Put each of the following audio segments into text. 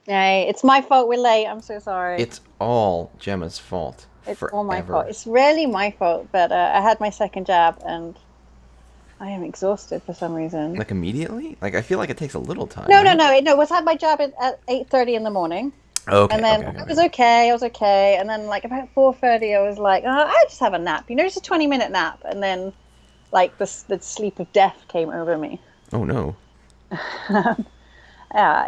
Hey, it's my fault we're late. I'm so sorry. It's all Gemma's fault It's all my fault. forever. It's rarely my fault, but I had my second jab and I am exhausted for some reason. Like immediately? Like I feel like it takes a little time, No, no, right? no, no. Was had my jab at 8:30 in the morning, and Okay, then okay, okay, I okay. was okay. I was okay, and then like about 4:30, I was like, oh, I just have a nap. Just a 20-minute nap, and then like the sleep of death came over me. Oh no. Yeah,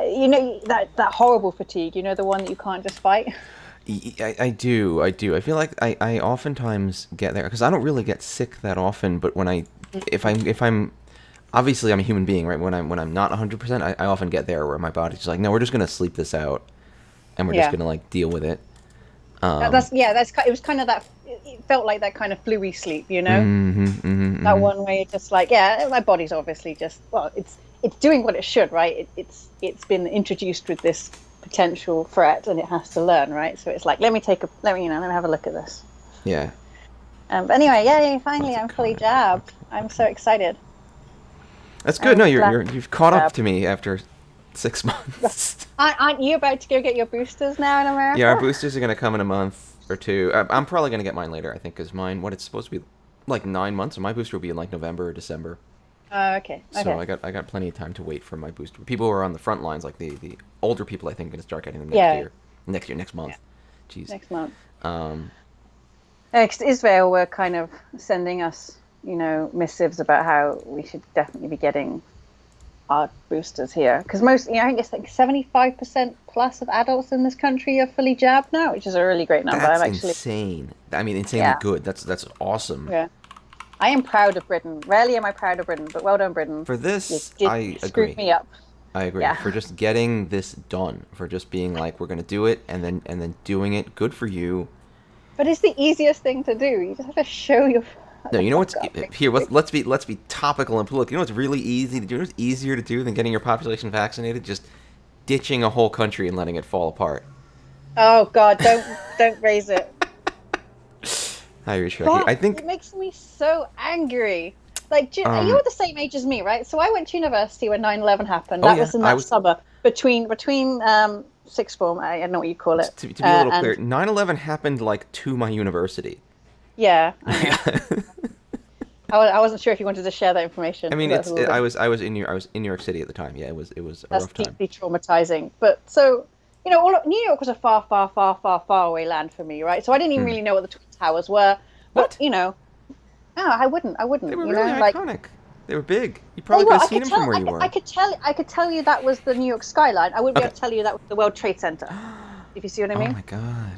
that horrible fatigue. The one that you can't just fight. I do, I do. I feel like I oftentimes get there because I don't really get sick that often. But when if I'm obviously I'm a human being, right? When I'm not 100%, I often get there where my body's just like, no, we're just gonna sleep this out, and we're just Yeah. gonna like deal with it. That's yeah. It was kind of that. It felt like that kind of fluey sleep, Mm-hmm, mm-hmm, that mm-hmm. one where you're just like, yeah, my body's obviously just it's doing what it should, right? It's been introduced with this potential threat, and it has to learn, right? So it's like, let me have a look at this. Yeah, But anyway, yeah, yeah, that's finally, a I'm fully comic. jabbed. Okay, I'm so okay. excited. That's good. No, I'm glad you've caught I'm up jabbed. to me after 6 months. Aren't you about to go get your boosters now in Yeah, our America? boosters are gonna come in a month or two. I'm probably gonna get mine later, I think, because mine, what it's supposed to be, like 9 months, so my booster will be in like November or December. Oh, okay, So okay, I got plenty of time to wait for my booster. People who are on the front lines, like the older people, I think, are gonna start getting them yeah, next yeah, month. Jeez. next month. Um, 'Cause Israel were kind of sending us, missives about how we should definitely be getting our boosters here. Because most, I think it's like 75% plus of adults in this country are fully jabbed now, which is a really great number. that's I'm actually, insane. I mean, insanely yeah, good. That's awesome. yeah. I am proud of Britain. Rarely am I proud of Britain, but well done, Britain. For You this, did I screwed agree. me up. I agree. For Yeah. just getting this done, for just being like, we're gonna do it, and then doing it. Good for you. But it's the easiest thing to do. You just have to show your. No, you know Oh what's God. here? Let's be topical and political. You know what's really easy to do? You know what's easier to do than getting your population vaccinated? Just ditching a whole country and letting it fall apart. Oh God, don't raise it. Hi, Shreki. God, I think it makes me so angry. Like, um you're the same age as me, right? So I went to university when 9/11 happened. oh That yeah, was in I that was summer between sixth form. I don't know what you call it. to be a little clear. And 9/11 happened like to my university. yeah, I know. I wasn't sure if you wanted to share that information I because mean, that's a little bit I was in New York City at the time. Yeah, it was a that's rough time. deeply traumatizing. But so New York was a far, far, far, far, far away land for me, right? So I didn't even Hmm. really know what the Twin Towers were. But What? no, I wouldn't. I They wouldn't. were really Like. iconic. They were big. You Tell probably you could what, have seen them from where you were. I could tell you that was the New York skyline. I wouldn't be Okay. able to tell you that was the World Trade Center. If you see what I Oh mean. my god.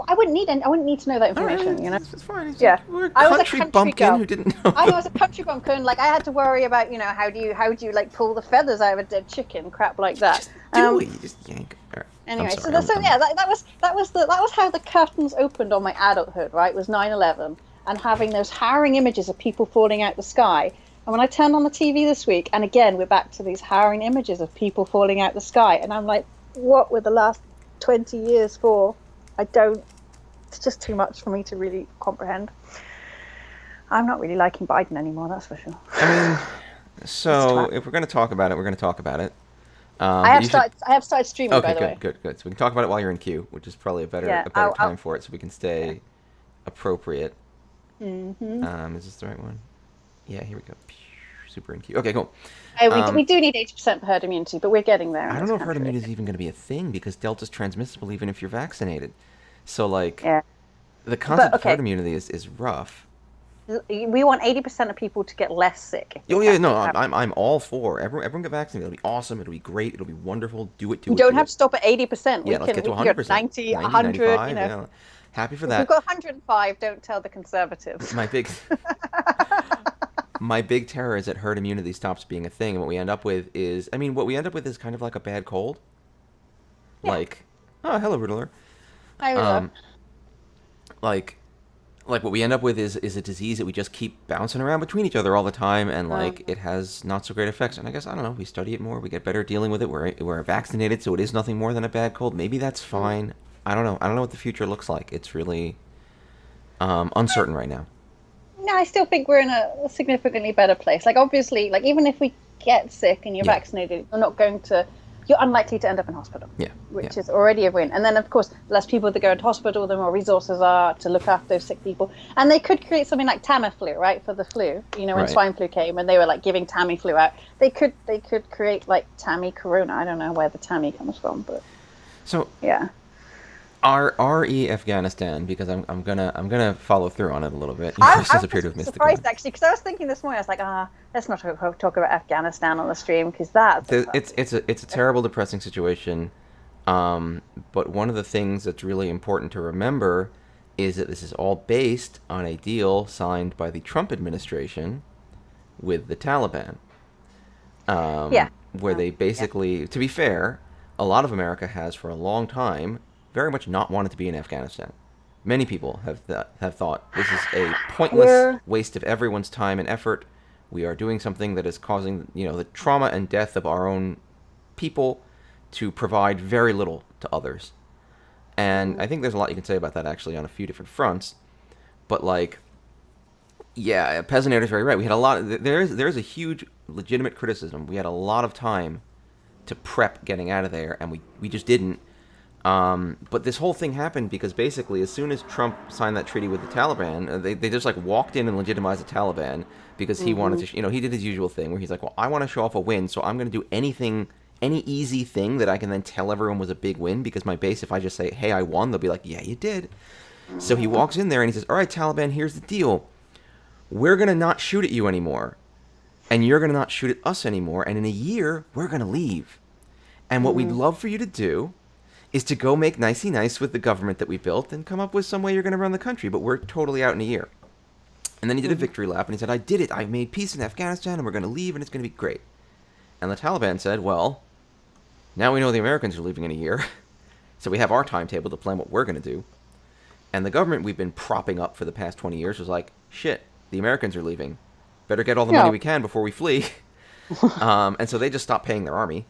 I wouldn't need to know that All right, information. it's fine. Yeah, We're a I was a country country bumpkin girl. who didn't know. I was a country bumpkin. Like I had to worry about how do you like pull the feathers out of a dead chicken, crap like that. Just do it. You just yank. All right. I'm Anyway, so sorry. yeah, that was how the curtains opened on my adulthood. Right, was 9/11 and having those harrowing images of people falling out the sky. And when I turned on the TV this week, and again we're back to these harrowing images of people falling out the sky, and I'm like, what were the last 20 years for? I don't. It's just too much for me to really comprehend. I'm not really liking Biden anymore, that's for sure. I mean, He's a so twat. if we're gonna talk about it, we're gonna talk about it. I But have you should. started. I have started streaming, by Okay, the way. good, good, good. So we can talk about it while you're in queue, which is probably Yeah. a better I'll time for it, so we can yeah. stay appropriate. Hmm. Is this the right one? Yeah, here we go. Super in queue. Okay, cool. We Um, do need 80% herd immunity, but we're getting there in I don't this know if herd country. immunity is even going to be a thing because Delta's transmissible even if you're vaccinated. So like Yeah. the But concept of herd okay, immunity is rough. we want 80% of people to get less sick if they Oh yeah, can. no, I'm all for everyone get vaccinated. It'll be awesome. It'll be great. It'll be wonderful. Do it, We do it, don't do have it. to stop at 80%. Yeah, let's get to We can go 100%. 90, 90, 100, 95. Yeah, happy for If we've that. got 105, don't tell the conservatives. My big my big terror is that herd immunity stops being a thing, and what we end up with is, I mean, what we end up with is kind of like a bad cold. Yeah, Like, oh, hello, Riddler. I would love. Um, like, like what we end up with is a disease that we just keep bouncing around between each other all the time, and like Um, it has not so great effects. And I guess I don't know. We study it more. We get better at dealing with it. We're vaccinated, so it is nothing more than a bad cold. Maybe that's mm. fine. I don't know. I don't know what the future looks like. It's really uncertain right now. No, I still think we're in a significantly better place. Like, obviously, like even if we get sick and you're Yeah. vaccinated, you're not going to. you're unlikely to end up in hospital. Yeah. Which is already a win. And then, of course, the less people that go into hospital, the more resources are to look after those sick people. And they could create something like Tamiflu, right, for the flu. You know, when swine flu came and they were like giving Tamiflu out, they could create like Tammy Corona. I don't know where the Tammy comes from, but so yeah. RE Afghanistan, because I'm gonna follow through on it a little bit. I was surprised actually, because I was thinking this morning, I was like, let's not talk about Afghanistan on the stream, because it's a terrible, depressing situation. But one of the things that's really important to remember is that this is all based on a deal signed by the Trump administration with the Taliban. Where they basically, to be fair, a lot of America has for a long time very much not wanted to be in Afghanistan. Many people have thought this is a pointless waste of everyone's time and effort. We are doing something that is causing, the trauma and death of our own people to provide very little to others. And I think there's a lot you can say about that actually on a few different fronts. But Peasant is very right. We had a lot. There's a huge legitimate criticism. We had a lot of time to prep getting out of there, and we just didn't. But this whole thing happened because basically as soon as Trump signed that treaty with the Taliban, they just walked in and legitimized the Taliban because he wanted to, he did his usual thing where he's like, well, I want to show off a win, so I'm going to do any easy thing that I can then tell everyone was a big win, because my base, if I just say, hey, I won, they'll be like, yeah, you did. So he walks in there and he says, all right, Taliban, here's the deal. We're going to not shoot at you anymore, and you're going to not shoot at us anymore, and in a year, we're going to leave. And what we'd love for you to do is to go make nicey nice with the government that we built and come up with some way you're going to run the country, but we're totally out in a year. And then he did a victory lap, and he said, I did it. I made peace in Afghanistan, and we're going to leave, and it's going to be great. And the Taliban said, well, now we know the Americans are leaving in a year, so we have our timetable to plan what we're going to do. And the government we've been propping up for the past 20 years was like, shit, the Americans are leaving. Better get all the money we can before we flee. And so they just stopped paying their army.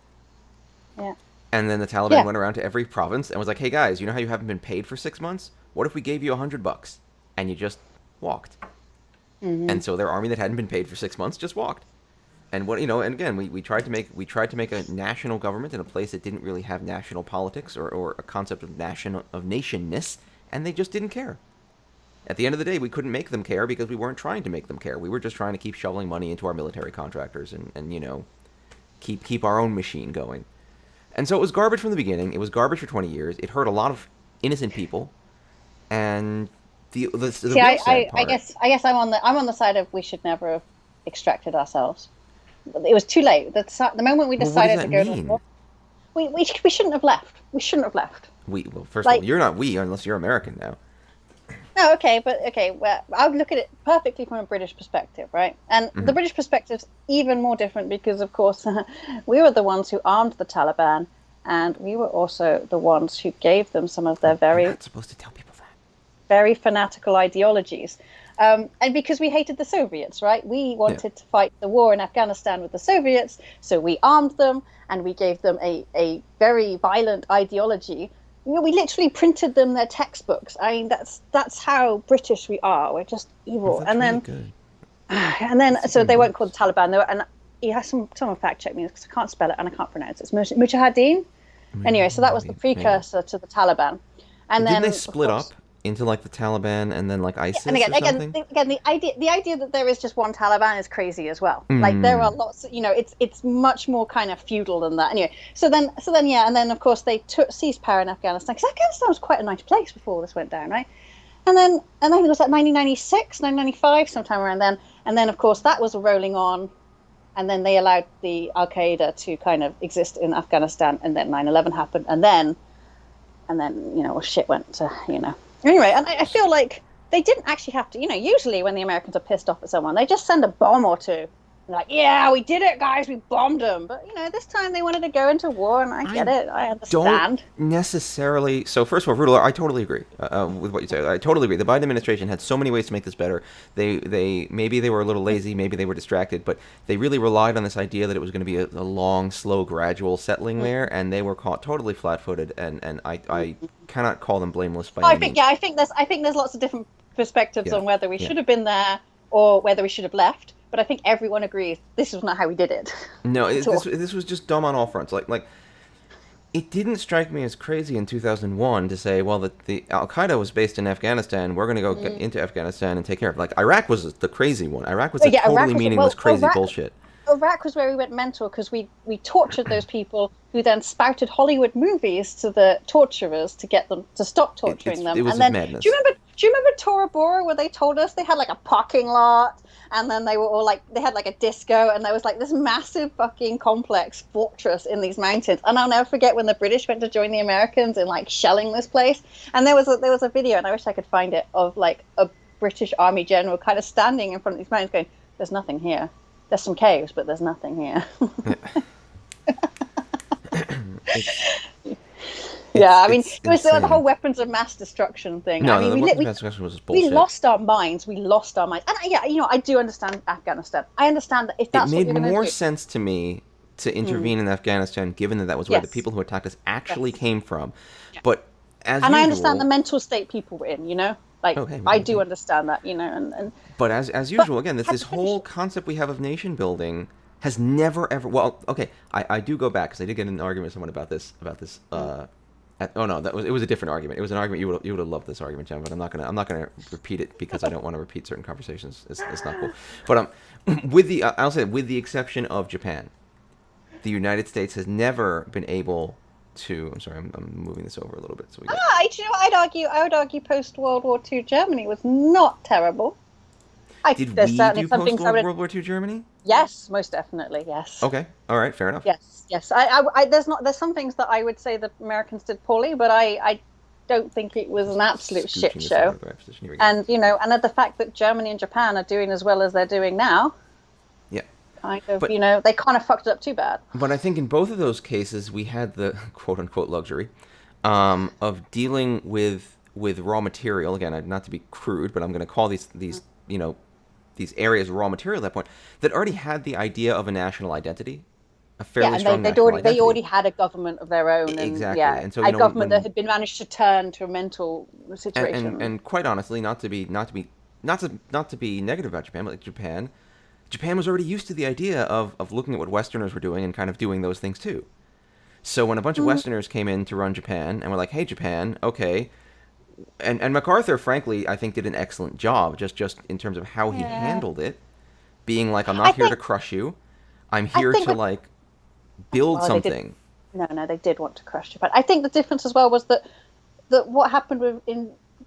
Yeah. And then the Taliban went around to every province and was like, hey guys, you know how you haven't been paid for 6 months? What if we gave you $100 and you just walked? And so their army that hadn't been paid for 6 months just walked. And and again, we tried to make a national government in a place that didn't really have national politics or a concept of nationness, and they just didn't care. At the end of the day, we couldn't make them care because we weren't trying to make them care. We were just trying to keep shoveling money into our military contractors and keep our own machine going. And so it was garbage from the beginning. It was garbage for 20 years. It hurt a lot of innocent people. And the real sad part, I guess I'm on the side of we should never have extracted ourselves. It was too late. The moment we decided to go to war, we shouldn't have left. We shouldn't have left. First of all, you're not unless you're American now. No, okay. Well, I would look at it perfectly from a British perspective, right? And the British perspective's even more different because, of course, we were the ones who armed the Taliban, and we were also the ones who gave them some of their You're not supposed to tell people that. very fanatical ideologies. And because we hated the Soviets, right? We wanted to fight the war in Afghanistan with the Soviets, so we armed them, and we gave them a very violent ideology. We literally printed them their textbooks. I mean, that's how British we are. We're just evil. That's really good. And then, so they weren't called the Taliban. And you have someone fact check me because I can't spell it and I can't pronounce it. It's Mujahideen. Anyway, so that was the precursor to the Taliban. And then didn't they split up into the Taliban and then ISIS and again, or something? the idea that there is just one Taliban is crazy as well. There are lots, it's much more kind of feudal than that. Anyway, so then and then of course they seized power in Afghanistan because Afghanistan was quite a nice place before all this went down, right? And then it was 1996, 1995, sometime around then. And then of course that was rolling on, and then they allowed the Al Qaeda to kind of exist in Afghanistan, and then 9/11 happened, and then shit went to Anyway, and I feel like they didn't actually have to, usually when the Americans are pissed off at someone, they just send a bomb or two. And like, yeah, we did it, guys, we bombed them. But, this time they wanted to go into war, and I get it, I understand. Don't necessarily. So, first of all, Rudolph, I totally agree with what you say. I totally agree. The Biden administration had so many ways to make this better. Maybe they were a little lazy, maybe they were distracted, but they really relied on this idea that it was going to be a long, slow, gradual settling there, and they were caught totally flat-footed, and I cannot call them blameless by any means. I think there's lots of different perspectives on whether we should have been there or whether we should have left. But I think everyone agrees this is not how we did it. No, this was just dumb on all fronts. it didn't strike me as crazy in 2001 to say, well, that the Al Qaeda was based in Afghanistan. We're going to go get into Afghanistan and take care of it. Like Iraq was the crazy one. Iraq was But a yeah, totally Iraq was meaningless, crazy bullshit. Iraq was where we went mental because we tortured those people who then spouted Hollywood movies to the torturers to get them to stop torturing them. It was And then madness. do you remember Tora Bora where they told us they had like a parking lot and then they were all like they had like a disco and there was like this massive fucking complex fortress in these mountains. And I'll never forget when the British went to join the Americans in like shelling this place. And there was a video, and I wish I could find it, of like a British Army general kind of standing in front of these mountains going, "There's nothing here. There's some caves, but there's nothing here." Yeah, I mean, it was the whole weapons of mass destruction thing. No, I mean, the weapons of mass destruction was just bullshit. We lost our minds. And yeah, I do understand Afghanistan. I understand that if that's it what you're made going to do. more sense to me to intervene in Afghanistan, given that was where the people who attacked us actually came from. Yeah. But as usual, I understand the mental state people were in. Like I do understand that. And but as usual, again, this whole concept we have of nation building has never ever. Well, okay, I do go back because I did get in an argument with someone about this. It was a different argument. It was an argument you would have loved this argument, Gemma, but I'm not gonna repeat it because I don't want to repeat certain conversations. It's not cool. But I'll say with the exception of Japan, the United States has never been able to. I'm sorry, I'm moving this over a little bit so we. I would argue post World War II Germany was not terrible. Did we do post World War II Germany? Yes, most definitely. Yes. Okay. All right. Fair enough. Yes. There's some things that I would say the Americans did poorly, but I don't think it was an absolute shit show. And and the fact that Germany and Japan are doing as well as they're doing now. Yeah. They kind of fucked it up too bad. But I think in both of those cases we had the quote unquote luxury of dealing with raw material. Again, not to be crude, but I'm going to call these areas raw material at that point that already had the idea of a national identity, a fairly strong national identity. They already had a government of their own, exactly. And so, a government that had been managed to turn to a mental situation. And quite honestly, not to be negative about Japan, but like Japan was already used to the idea of looking at what Westerners were doing and kind of doing those things too. So when a bunch of Westerners came in to run Japan and were like, "Hey, Japan, okay." And MacArthur, frankly, I think did an excellent job, just in terms of how he handled it, being like, I'm not here to crush you, I'm here to build something. No, they did want to crush Japan. I think the difference as well was that what happened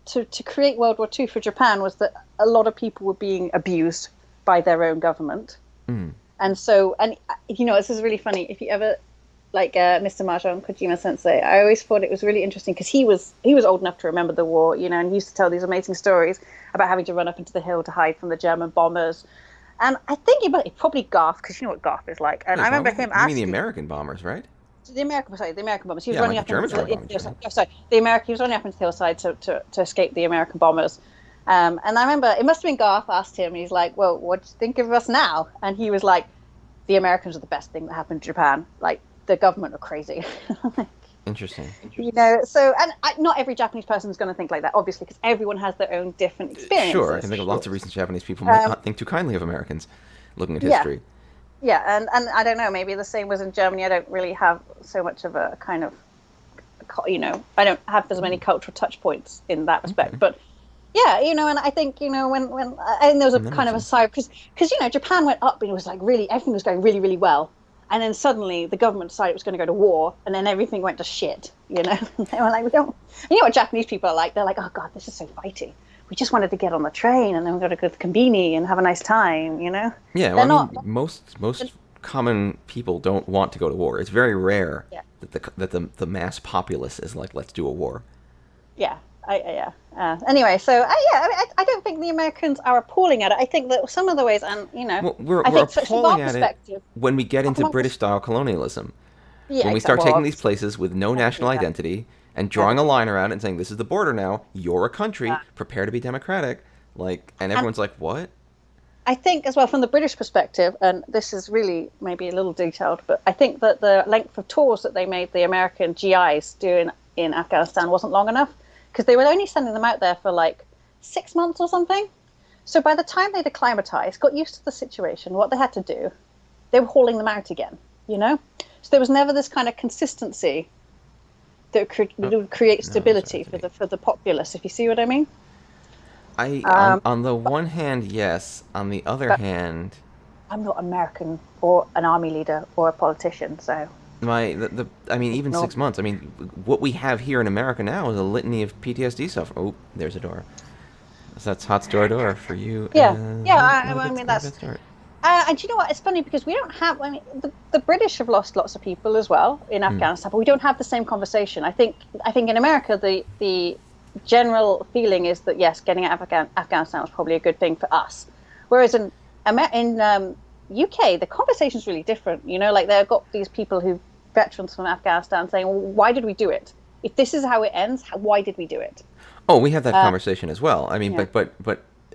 to create World War II for Japan was that a lot of people were being abused by their own government, and so this is really funny. If you ever Mr. Mahjong, Kojima Sensei, I always thought it was really interesting because he was old enough to remember the war, and he used to tell these amazing stories about having to run up into the hill to hide from the German bombers. And I think he probably Garth, because you know what Garth is like. And I remember him asking. You mean the American bombers, right? The American bombers. He was running up into the hillside to escape the American bombers. And I remember it must have been Garth asked him. He's like, "Well, what do you think of us now?" And he was like, "The Americans are the best thing that happened to Japan. The government are crazy." Interesting. Not every Japanese person is going to think like that, obviously, because everyone has their own different experiences. Sure, I can think of lots of reasons Japanese people might not think too kindly of Americans, looking at history. Yeah, and I don't know, maybe the same was in Germany. I don't really have so much of a kind of, I don't have as many cultural touch points in that respect, okay. But yeah, and I think, when I think there was a kind of a side, because Japan went up and it was everything was going really, really well. And then suddenly the government decided it was going to go to war, and then everything went to shit, They were like, we don't... You know what Japanese people are like? They're like, oh, God, this is so fighty. We just wanted to get on the train, and then we're going to go to the Konbini and have a nice time, Yeah, well, most common people don't want to go to war. It's very rare that the mass populace is like, let's do a war. Yeah. Anyway, so I don't think the Americans are appalling at it. I think that some of the ways, and we're appalling at it when we get into British-style colonialism. Yeah, when we start taking these places with no national identity and drawing a line around it and saying, "This is the border now. You're a country. Prepare to be democratic." And everyone's like, "What?" I think as well from the British perspective, and this is really maybe a little detailed, but I think that the length of tours that they made the American GIs do in Afghanistan wasn't long enough. Because they were only sending them out there for 6 months or something. So by the time they'd acclimatized, got used to the situation, what they had to do, they were hauling them out again, So there was never this kind of consistency that would create No, I'm sorry, stability for the populace. If you see what I mean. I Um, on the one hand, yes. On the other but hand, I'm not American or an army leader or a politician, so the I mean, even ignore 6 months. I mean, what we have here in America now is a litany of PTSD stuff. Oh, there's a door. So that's Hot's door for you, yeah, yeah. and I mean, not a that's good start. and you know what? It's funny because we don't have. I mean, the British have lost lots of people as well in Hmm. Afghanistan, but we don't have the same conversation. I think in America the general feeling is that yes, getting out of Afghanistan was probably a good thing for us, whereas in UK the conversation is really different. You know, like they've got these people who veterans from Afghanistan saying, well, "Why did we do it? If this is how it ends, why did we do it?" Oh, we have that Uh, conversation as well. I mean, yeah. but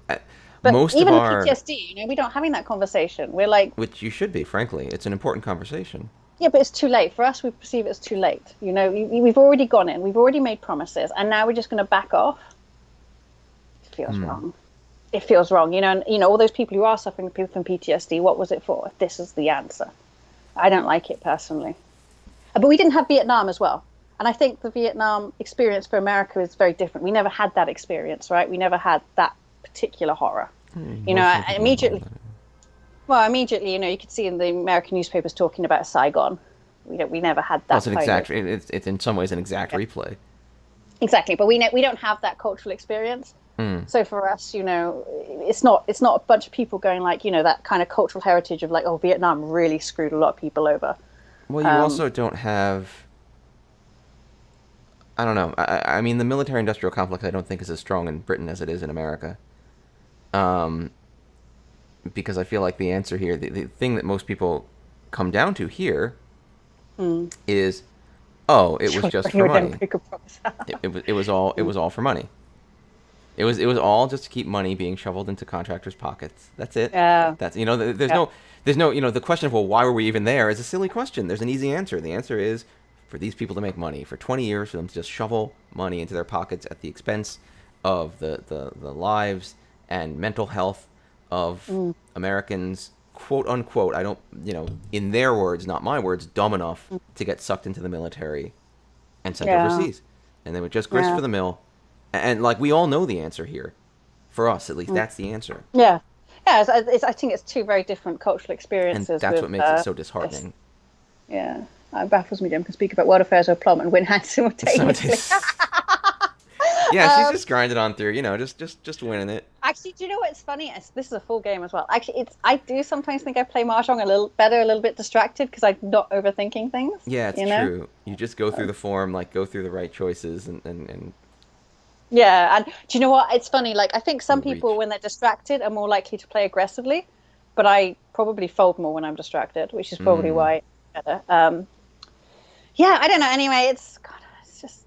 uh, But most of even the our, PTSD, we don't having that conversation. We're like, which you should be, frankly, it's an important conversation. yeah, but it's too late for us. We perceive it as too late. We've already gone in. We've already made promises, and now we're just going to back off. It feels Hmm. wrong. It feels wrong. And all those people who are suffering from PTSD. What was it for? If this is the answer, I don't like it personally. But we didn't have Vietnam as well, and I think the Vietnam experience for America is very different. We never had that experience, right? We never had that particular horror. Most people don't believe Immediately. that. Well, immediately, you could see in the American newspapers talking about Saigon. We never had Well, that it's an kind of. exact. It's in some ways an exact Yeah. replay. Exactly, but we don't have that cultural experience. Hmm. So for us, it's not a bunch of people going like, that kind of cultural heritage of like, oh, Vietnam really screwed a lot of people over. Well, you Um, also don't have. I don't know. I mean, the military-industrial complex I don't think is as strong in Britain as it is in America. Um, because I feel like the answer here, the thing that most people come down to here hmm. is, oh, it was just for You then money. pick a promise. It was all for money. It was all just to keep money being shoveled into contractors' pockets. That's it. Yeah, That's there's yeah, no the question of, well, why were we even there is a silly question. There's an easy answer. The answer is for these people to make money for 20 years, for them to just shovel money into their pockets at the expense of the lives and mental health of mm, Americans, quote unquote. I don't, in their words, not my words, dumb enough mm, to get sucked into the military and sent yeah, overseas, and they would just grist yeah, for the mill. And like we all know the answer here, for us at least, mm, that's the answer, yeah, yeah. I think it's two very different cultural and experiences that's with what makes it so this. disheartening. Yeah, baffles me. Jim can speak about world affairs or plum and win hands So simultaneously. yeah, she's um, just grinding on through, just winning it. Actually, do you know what's funny? This is a full game as well. Actually, I do sometimes think I play Mahjong a little better, a little bit distracted because I'm not overthinking things. Yeah, it's You know? true. You just go through the form, like go through the right choices, and Yeah, and do you know what? It's funny. Like I think some people, reach. when they're distracted, are more likely to play aggressively, but I probably fold more when I'm distracted, which is probably Mm. why it's better. Yeah, I don't know. Anyway, God, it's just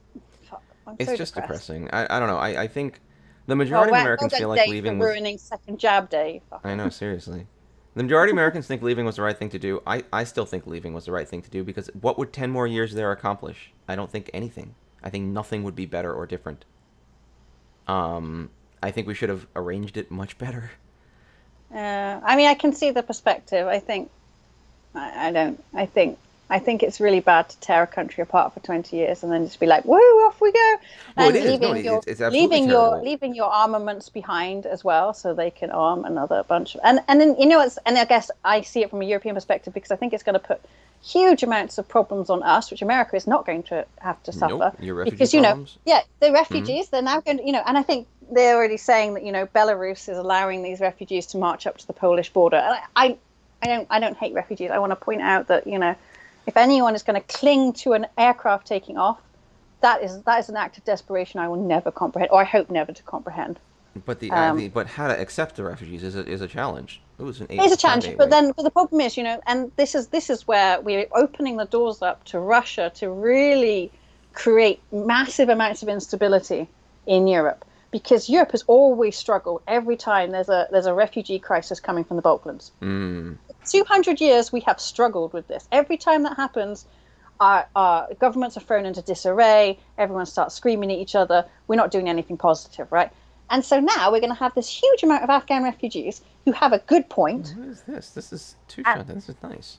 fuck. I'm It's so just depressed. depressing. I don't know. I think the Oh, majority of well Americans done, feel like Dave, for leaving was. ruining second jab day, you I fucker. know, seriously. The majority of Americans think leaving was the right thing to do. I still think leaving was the right thing to do because what would 10 more years there accomplish? I don't think anything. I think nothing would be better or different. I think we should have arranged it much better. I mean, I can see the perspective. I think I don't. I think it's really bad to tear a country apart for 20 years and then just be like, "Woo, off we go," Well, it and is. No, it's absolutely terrible. leaving your armaments behind as well, so they can arm another bunch of. And then and I guess I see it from a European perspective because I think it's going to put huge amounts of problems on us, which America is not going to have to Nope. suffer Your refugee because problems. yeah, the Hmm. refugees they're now going to and I think they're already saying that Belarus is allowing these refugees to march up to the Polish border. And I don't hate refugees. I want to point out that if anyone is going to cling to an aircraft taking off, that is an act of desperation I will never comprehend, or I hope never to comprehend. But Um, but how to accept the refugees is a challenge. It was an it's a five challenge, eight but wait. then but the problem is, and this is where we're opening the doors up to Russia to really create massive amounts of instability in Europe because Europe has always struggled every time there's a refugee crisis coming from the Balkans. Mm. 200 years we have struggled with this. Every time that happens, our governments are thrown into disarray. Everyone starts screaming at each other. We're not doing anything positive, right? And so now we're going to have this huge amount of Afghan refugees who have a good point. What is this? This is two And, shot. This is nice.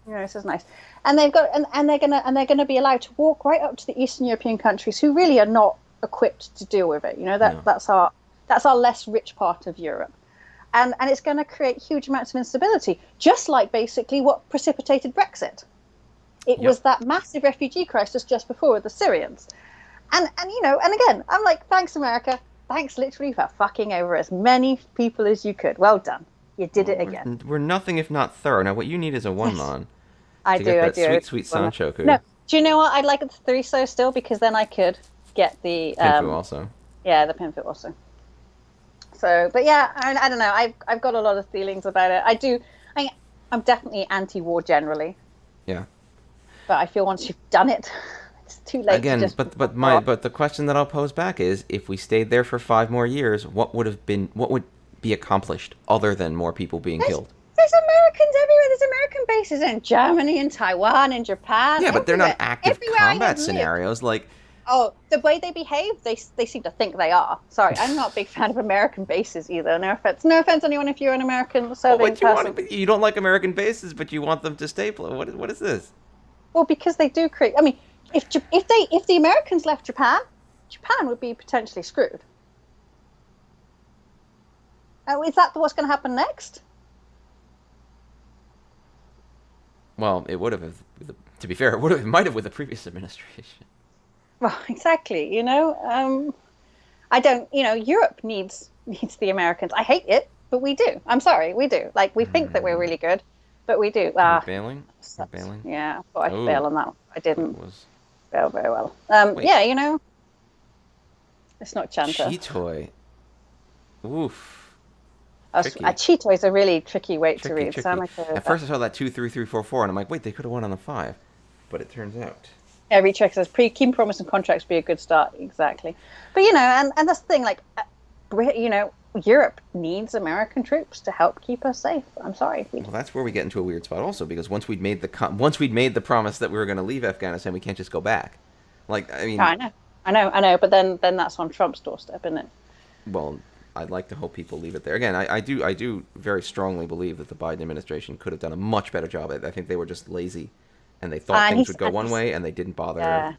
This is nice. And they've got and they're gonna be allowed to walk right up to the Eastern European countries who really are not equipped to deal with it. That's our less rich part of Europe. And it's going to create huge amounts of instability, just like basically what precipitated Brexit. It was that massive refugee crisis just before with the Syrians. And again, I'm like, thanks, America. Thanks literally for fucking over as many people as you could. Well done. You did it again. We're nothing if not thorough. Now, what you need is a one-man. I do. Sweet Sanchoku. No, do you know what? I'd like it the 3 still, because then I could get the... Pinfu also. Yeah, the Pinfu also. So, but yeah, I don't know. I've got a lot of feelings about it. I'm definitely anti-war generally. Yeah. But I feel once you've done it, it's too late. Again, to just but the question that I'll pose back is, if we stayed there for 5 more years, what would be accomplished other than more people being killed? There's Americans everywhere. There's American bases in Germany and Taiwan and Japan. Yeah, but they're not active everywhere combat scenarios. Like, oh, the way they behave, they seem to think they are. Sorry, I'm not a big fan of American bases either. No offense, anyone, if you're an American serving person. You don't like American bases, but you want them to stay. What is this? Well, because they do create. I mean, if the Americans left Japan would be potentially screwed. Is that what's going to happen next? Well, it would have. To be fair, it might have with the previous administration. Well, exactly. I don't. Europe needs the Americans. I hate it, but we do. I'm sorry, we do. Like, we think that we're really good, but we do. Bailing? Bailing? Yeah, but I failed on that one. I didn't fail very well. Wait. Yeah, it's not Chanta. Chitoy. Oof. A Chitoy is a really tricky weight to read. So At first I saw that 2, 3, 3, 4, 4, and I'm like, wait, they could have won on the 5. But it turns out. Yeah, recheck says keep promise and contracts be a good start. Exactly. But and that's the thing, like, Europe needs American troops to help keep us safe. I'm sorry. Well, that's where we get into a weird spot also, because once we'd made the promise that we were going to leave Afghanistan, we can't just go back. Like, I mean, I know, but then that's on Trump's doorstep, isn't it? Well, I'd like to hope people leave it there. Again, I do very strongly believe that the Biden administration could have done a much better job. I think they were just lazy, and they thought things would go one way, and they didn't bother. Yeah.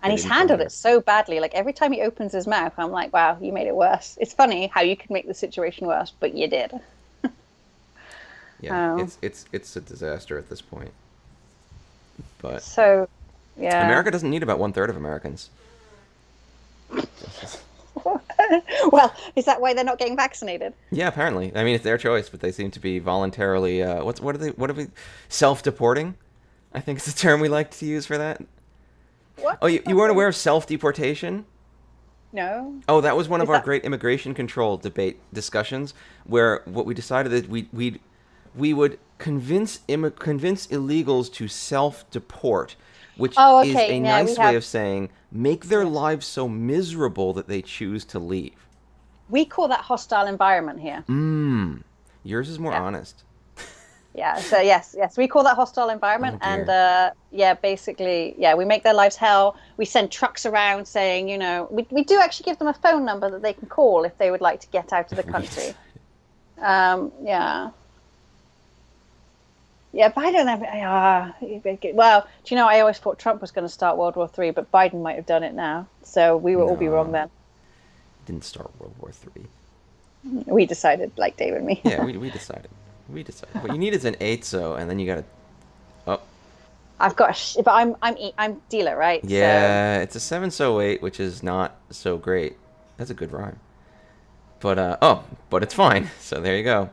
And he's handled it so badly. Like, every time he opens his mouth, I'm like, wow, you made it worse. It's funny how you can make the situation worse, but you did. Yeah, it's a disaster at this point. But so, yeah. America doesn't need about 1/3 of Americans. Well, is that why they're not getting vaccinated? Yeah, apparently. I mean, it's their choice, but they seem to be voluntarily what are we self-deporting? I think it's the term we like to use for that. What? Oh, you weren't aware of self-deportation? No. Oh, that was one of our great immigration control discussions, where what we decided that we would convince illegals to self-deport, which is a nice way of saying make their lives so miserable that they choose to leave. We call that hostile environment here. Yours is more honest. Yeah, so yes, we call that hostile environment, and basically, we make their lives hell. We send trucks around saying, we do actually give them a phone number that they can call if they would like to get out of the country. Yeah, but I don't have. Well, do you know, I always thought Trump was going to start World War III, but Biden might have done it now. So we will all be wrong then. Didn't start World War III. We decided, like Dave and me. Yeah, we decided. What you need is an 8-so, and then you got to. Oh. I've got but I'm dealer, right? Yeah, so. It's a 7-so-8, which is not so great. That's a good rhyme. But but it's fine. So there you go.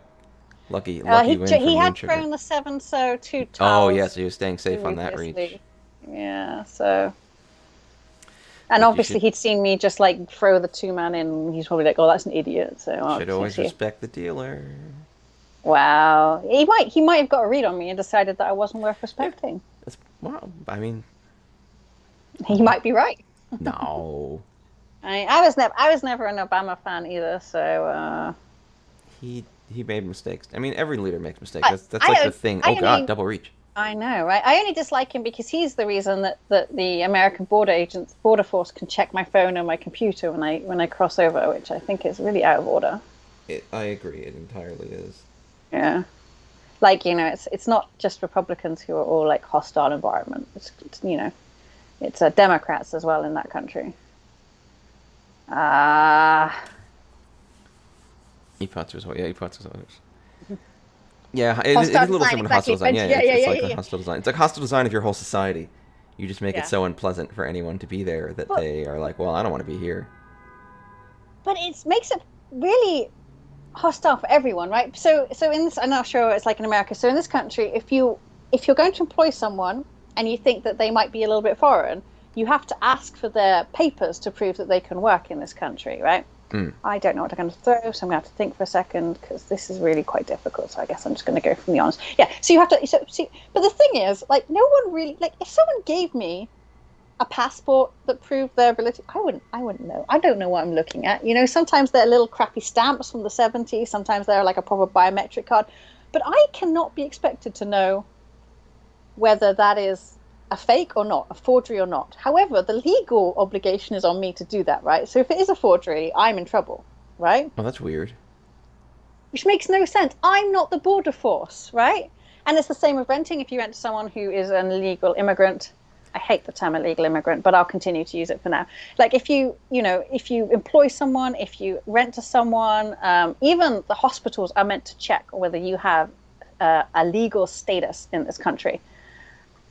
Lucky win from he had Sugar. thrown the 7-so 2 tiles. Oh yeah, so he was staying safe on that reach. Yeah, so. And obviously he'd seen me just like throw the 2-man in. He's probably like, "Oh, that's an idiot." So should always respect the dealer. Wow, he might have got a read on me and decided that I wasn't worth respecting. Well, I mean, he might be right. No, I was never an Obama fan either. So he made mistakes. I mean, every leader makes mistakes. That's like the thing. God, double reach. I know, right? I only dislike him because he's the reason that the American border force can check my phone and my computer when I cross over, which I think is really out of order. I agree. It entirely is. Yeah. Like, it's not just Republicans who are all like hostile environment. It's Democrats as well in that country. Yeah, it is a little similar to hostile design. Yeah, it's like a hostile design. It's like hostile design of your whole society. You just make it so unpleasant for anyone to be there that they are like, well, I don't want to be here. But it makes it really hostile for everyone, right? So in this, I'm not sure it's like in America. So in this country, if you're going to employ someone and you think that they might be a little bit foreign, you have to ask for their papers to prove that they can work in this country, right? I don't know what I'm going to throw, so I'm going to have to think for a second because this is really quite difficult. So I guess I'm just going to go from the honest. Yeah. So you have to. But the thing is, like, no one really like. If someone gave me a passport that proved their ability, I wouldn't know. I don't know what I'm looking at. Sometimes they're little crappy stamps from the 70s. Sometimes they're like a proper biometric card. But I cannot be expected to know whether that is a fake or not, a forgery or not. However, the legal obligation is on me to do that, right? So if it is a forgery, I'm in trouble, right? Oh, that's weird. Which makes no sense. I'm not the border force, right? And it's the same with renting. If you rent to someone who is an illegal immigrant, I hate the term illegal immigrant, but I'll continue to use it for now. Like if you employ someone, if you rent to someone, even the hospitals are meant to check whether you have a legal status in this country.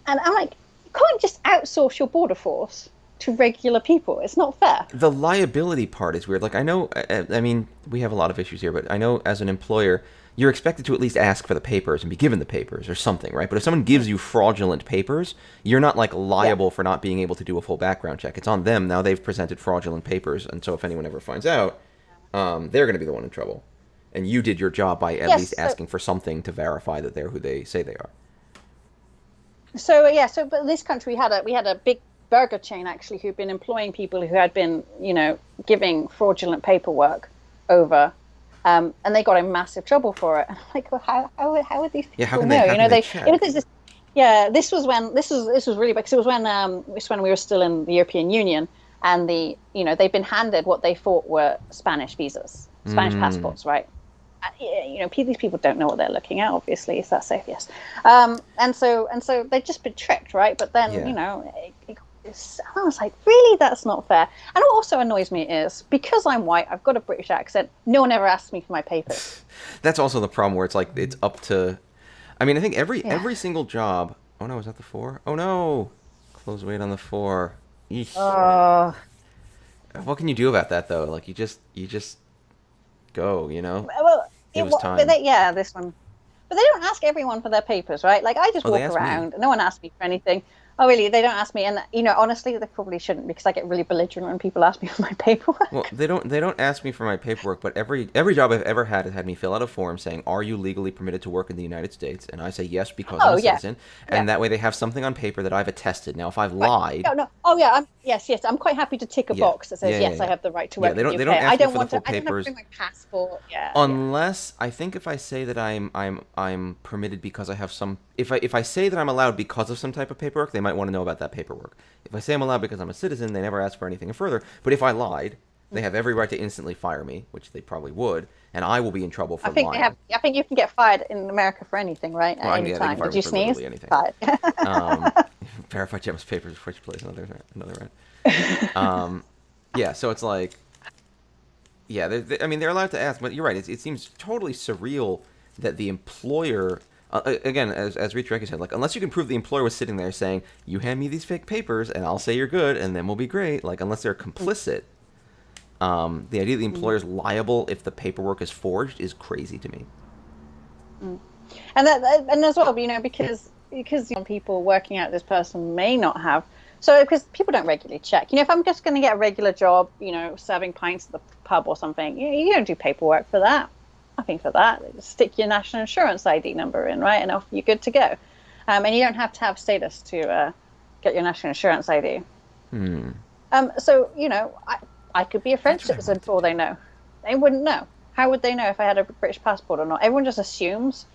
And I'm like, you can't just outsource your border force to regular people. It's not fair. The liability part is weird. Like, I know, I mean, we have a lot of issues here, but I know as an employer, you're expected to at least ask for the papers and be given the papers or something, right? But if someone gives you fraudulent papers, you're not, like, liable for not being able to do a full background check. It's on them. Now they've presented fraudulent papers, and so if anyone ever finds out, they're going to be the one in trouble. And you did your job by at least asking for something to verify that they're who they say they are. So but in this country we had a big burger chain actually who'd been employing people who had been, giving fraudulent paperwork over, and they got in massive trouble for it. And I'm like, well, how would these people know? This was really big. Because it was when we were still in the European Union, and they've been handed what they thought were Spanish visas, Spanish passports, right? These people don't know what they're looking at. Obviously, is that safe? Yes. And so they've just been tricked, right? But then I was like, really, that's not fair. And what also annoys me is because I'm white, I've got a British accent. No one ever asks me for my papers. That's also the problem where it's like it's up to. I mean, I think every single job. Oh no, is that the 4? Oh no, close weight on the 4. What can you do about that though? Like you just go, Well, it was time. This one. But they don't ask everyone for their papers, right? Like I just walk around. No one asks me for anything. Oh, really? They don't ask me, and honestly, they probably shouldn't because I get really belligerent when people ask me for my paperwork. Well, they don't ask me for my paperwork, but every job I've ever had has had me fill out a form saying, "Are you legally permitted to work in the United States?" And I say yes because I'm a citizen, and that way they have something on paper that I've attested. Now, if I've lied, yes, I'm quite happy to tick a box that says yes, I have the right to work. They don't ask me for the full papers. I don't have to bring my passport. Unless I think if I say that I'm permitted because I have some. If I say that I'm allowed because of some type of paperwork, they might want to know about that paperwork. If I say I'm allowed because I'm a citizen, they never ask for anything further. But if I lied, they have every right to instantly fire me, which they probably would, and I will be in trouble for lying. I think you can get fired in America for anything, right? At any time. Did you sneeze? Fired. Verify Gemma's papers before she plays another round. So it's like, they're allowed to ask, but you're right. It seems totally surreal that the employer. Again, as Riichi said, like unless you can prove the employer was sitting there saying, "You hand me these fake papers, and I'll say you're good, and then we'll be great." Like unless they're complicit, the idea that the employer's liable if the paperwork is forged is crazy to me. And as well, because people working out this person may not have. So because people don't regularly check. If I'm just going to get a regular job, serving pints at the pub or something, you don't do paperwork for that. Nothing for that. They just stick your national insurance ID number in, right, and off you're good to go. And you don't have to have status to get your national insurance ID. So I could be a French citizen for all they know. They wouldn't know. How would they know if I had a British passport or not? Everyone just assumes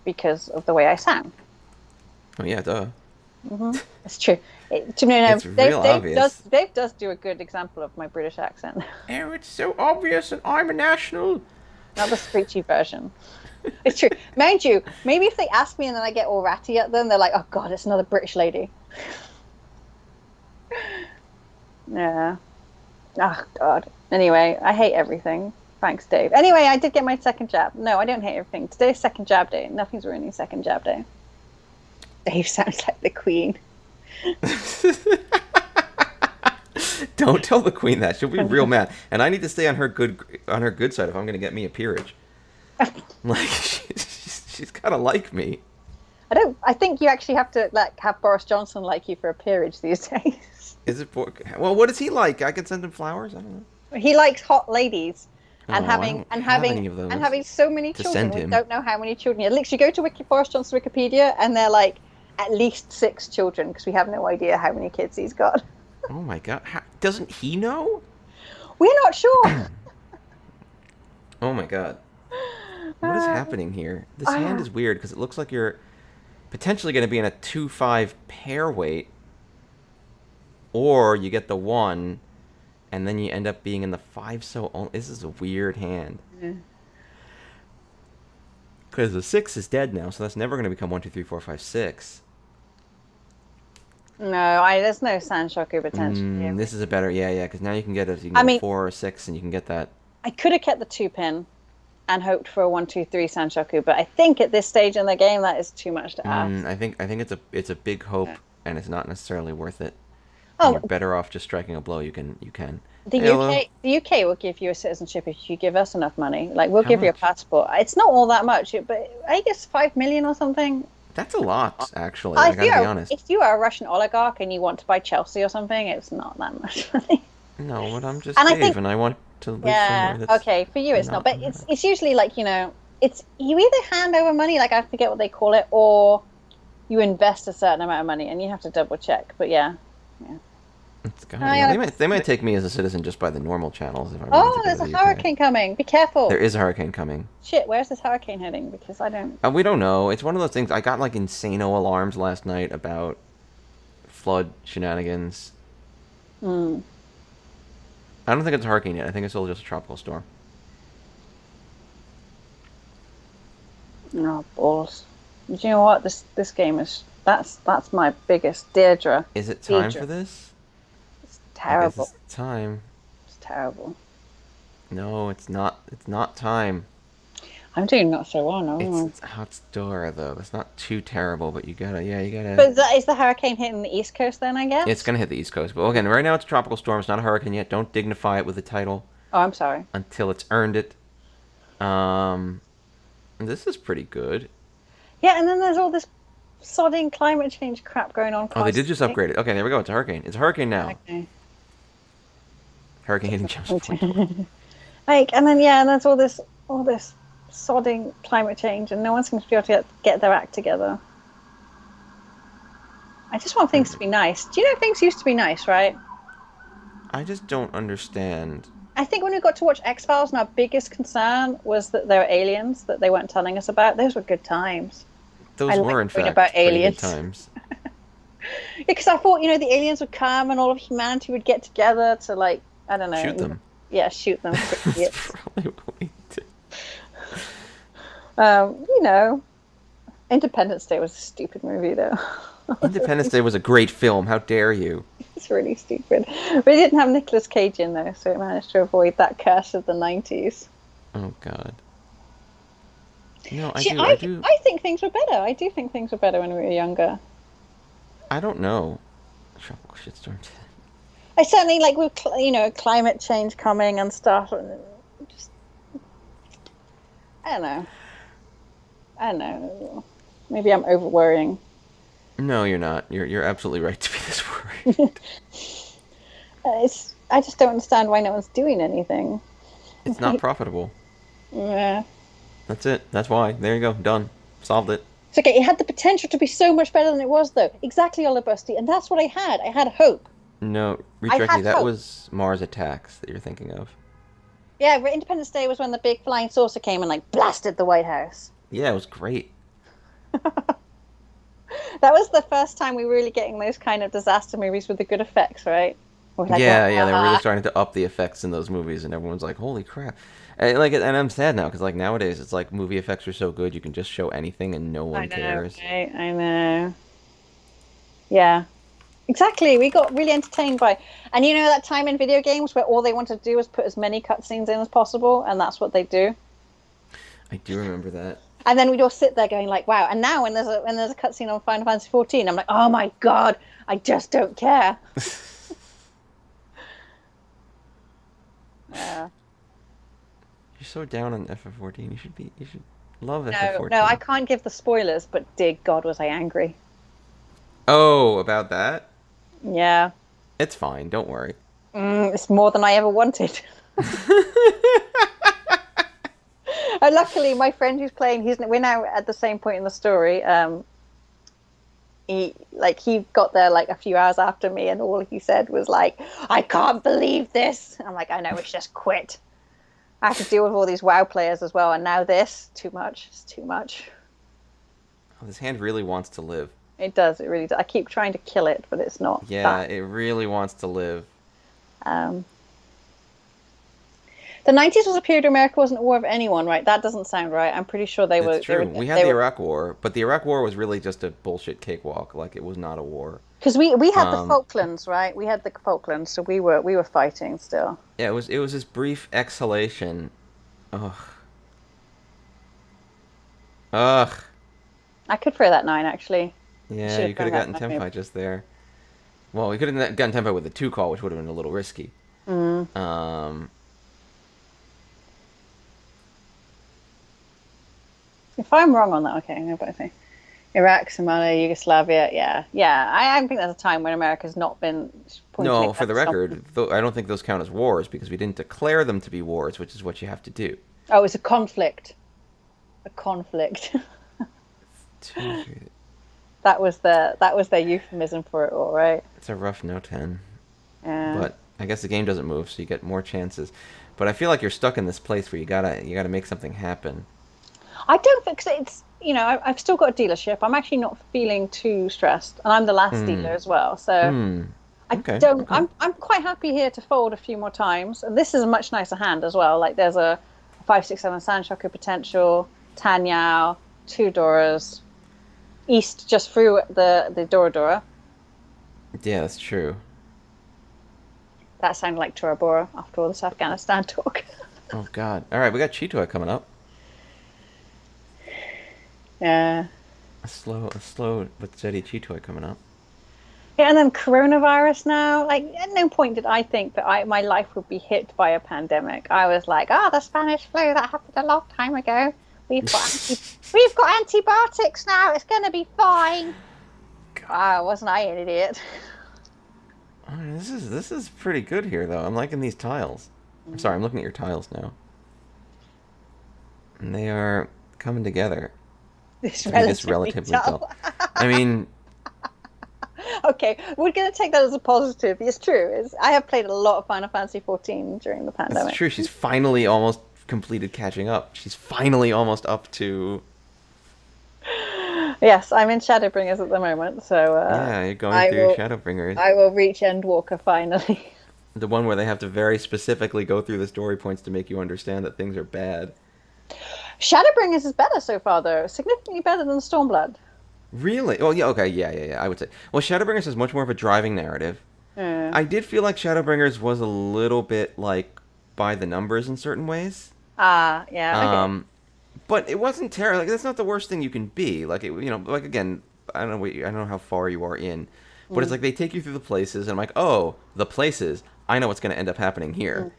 because of the way I sound. Oh yeah, duh. It's true. It's real obvious. Dave does do a good example of my British accent. Oh, it's so obvious, and I'm a national. Not the screechy version. It's true. Mind you, maybe if they ask me and then I get all ratty at them, they're like, "Oh God, it's another British lady." Yeah. Oh God. Anyway, I hate everything. Thanks, Dave. Anyway, I did get my second jab. No, I don't hate everything. Today's second jab day. Nothing's ruining second jab day. Dave sounds like the Queen. Don't tell the Queen that. She'll be real mad. And I need to stay on her good side if I'm going to get me a peerage. Like she's got to like me. I think you actually have to like have Boris Johnson like you for a peerage these days. Is it well, what is he like? I can send him flowers? I don't know. He likes hot ladies. And I don't have any of those having so many to children. send We him. don't know how many children. At least you go to Boris Johnson's Wikipedia and they're like at least 6 children because we have no idea how many kids he's got. Oh my God. Doesn't he know? We're not sure. Oh my God. What is happening here? This hand is weird because it looks like you're potentially going to be in a 2-5 pair weight, or you get the 1 and then you end up being in the 5 so this is a weird hand. Because the 6 is dead now, so that's never going to become 1, 2, 3, 4, 5, 6. No, there's no Sanshoku potential here. This is a better, yeah, because now you can get a 4 or 6 and you can get that. I could have kept the 2 pin and hoped for a 1, 2, 3 Sanshoku, but I think at this stage in the game that is too much to ask. I think it's a big hope, and it's not necessarily worth it. Oh, you're better off just striking a blow. You can. The UK will give you a citizenship if you give us enough money. Like we'll give you a passport. It's not all that much, but I guess 5 million or something. That's a lot, actually. I gotta be honest. If you are a Russian oligarch and you want to buy Chelsea or something, it's not that much money. No, but I'm just Dave, and I want to live somewhere that's okay, for you it's not. But it's usually like, it's you either hand over money, like I forget what they call it, or you invest a certain amount of money, and you have to double check. But yeah. It's they might take me as a citizen just by the normal channels. If I there's a hurricane coming. Be careful. There is a hurricane coming. Shit, where's this hurricane heading? Because I don't... we don't know. It's one of those things. I got like insano alarms last night about flood shenanigans. I don't think it's a hurricane yet. I think it's still just a tropical storm. No, balls. Do you know what? This game is... That's my biggest Deirdre. Is it time for this? Terrible. It's time. It's terrible. No, it's not. It's not time. I'm doing not so well now. It's hot Dora though. It's not too terrible, but you gotta. But is the hurricane hitting the East Coast then? I guess it's gonna hit the East Coast. But again, right now it's a tropical storm. It's not a hurricane yet. Don't dignify it with a title. Oh, I'm sorry. Until it's earned it. This is pretty good. Yeah, and then there's all this sodding climate change crap going on. Oh, they did just upgrade it. Okay, there we go. It's a hurricane. It's a hurricane now. Okay. Hurricane hitting Gemma's point. And then there's all this sodding climate change, and no one seems to be able to get their act together. I just want things to be nice. Do you know things used to be nice, right? I just don't understand. I think when we got to watch X-Files, and our biggest concern was that there were aliens that they weren't telling us about. Those were good times. Those were, in fact, about aliens. Good times. Because I thought, the aliens would come and all of humanity would get together to, like, I don't know. Shoot them. Yeah, shoot them. That's probably what we did. Independence Day was a stupid movie, though. Independence Day was a great film. How dare you? It's really stupid. But it didn't have Nicolas Cage in, though, so it managed to avoid that curse of the 90s. Oh, God. No, I think things were better. I do think things were better when we were younger. I don't know. Tropical shitstorm. I certainly like with climate change coming and stuff. And just, I don't know. Maybe I'm over worrying. No, you're not. You're absolutely right to be this worried. I just don't understand why no one's doing anything. It's not profitable. Yeah. That's it. That's why. There you go. Done. Solved it. It's okay. It had the potential to be so much better than it was, though. Exactly, Oliver Busty. And that's what I had. I had hope. No, Riichi, that was Mars Attacks that you're thinking of. Yeah, Independence Day was when the big flying saucer came and, like, blasted the White House. Yeah, it was great. That was the first time we were really getting those kind of disaster movies with the good effects, right? We're like, Yeah, they're really starting to up the effects in those movies, and everyone's like, "Holy crap!" And I'm sad now because like nowadays it's like movie effects are so good you can just show anything and no I one know, cares. right? I know. Yeah, exactly. We got really entertained by, and you know that time in video games where all they wanted to do was put as many cutscenes in as possible, and that's what they do. I do remember that. And then we'd all sit there going like, "Wow!" And now when there's a cutscene on Final Fantasy 14, I'm like, "Oh my god, I just don't care." Yeah. You're so down on FF14. You should love No, I FF14. can't give the spoilers, but dear God, was I angry. Oh, about that? Yeah, It's fine. Don't worry. it's more than I ever wanted. And luckily, my friend who's playing, we're now at the same point in the story. He got there like a few hours after me, and all he said was like, "I can't believe this." I'm like, "I know, it's just quit." I have to deal with all these WoW players as well, and now this, too much. It's too much. Oh, this hand really wants to live. It does. It really does. I keep trying to kill it, but it's not Yeah, that. it really wants to live. Um, the 90s was a period where America wasn't at war with anyone, right? That doesn't sound right. I'm pretty sure they It's were. They true. were. We had They the were Iraq War, but the Iraq War was really just a bullshit cakewalk. Like it was not a war. because we had the Um, Falklands, right? We had the Falklands, so we were fighting still. yeah, it was this brief exhalation. Ugh. Ugh. I could throw that 9 actually. I Yeah, should you have could thrown have that gotten 9 Tenpai just there. Well, we could have gotten Tenpai with the 2 call, which would have been a little risky. maybe. Um, If I'm wrong on that, okay, no, but I think Iraq, Somalia, Yugoslavia, yeah. I think there's a time when America's not been pointing no, at for the something. record, I don't think those count as wars because we didn't declare them to be wars, which is what you have to do. Oh, it's a conflict. A conflict. Two- That was their euphemism for it all, right? It's a rough no 10. Yeah. But I guess the game doesn't move, so you get more chances. But I feel like you're stuck in this place where you gotta make something happen. I don't think so. It's I've still got a dealership. I'm actually not feeling too stressed, and I'm the last Hmm. dealer as well. So Hmm. I Okay. don't. Okay. I'm quite happy here to fold a few more times. And this is a much nicer hand as well. Like there's a 5/6/7 Sandshoku potential, Tanyao, 2 Doras, East just through the Dora. Yeah, that's true. That sounded like Tora Bora after all this Afghanistan talk. Oh God. All right, we got Chitoy coming up. Yeah. A slow but steady Chitoy coming up. Yeah, and then coronavirus now. Like, at no point did I think that my life would be hit by a pandemic. I was like, the Spanish flu that happened a long time ago. We've got antibiotics now. It's gonna be fine. Wasn't I an idiot? All right, this is pretty good here though. I'm liking these tiles. I'm sorry, I'm looking at your tiles now, and they are coming together This to be this relatively relatively dull. I mean, Okay, we're gonna take that as a positive. It's true. I have played a lot of Final Fantasy 14 during the that's pandemic. true. She's finally almost completed catching up. She's finally almost up to. Yes, I'm in Shadowbringers at the moment, so Yeah, you're going I through your will. Shadowbringers. I will reach Endwalker finally. The one where they have to very specifically go through the story points to make you understand that things are bad. Shadowbringers is better so far, though. Significantly better than Stormblood. Really? Oh, yeah, okay, yeah, I would say. Well, Shadowbringers has much more of a driving narrative. Yeah. I did feel like Shadowbringers was a little bit, like, by the numbers in certain ways. Yeah, okay. But it wasn't terrible. Like, that's not the worst thing you can be. Like, like, again, I don't know how far you are in. But it's like they take you through the places, and I'm like, oh, the places. I know what's going to end up happening here.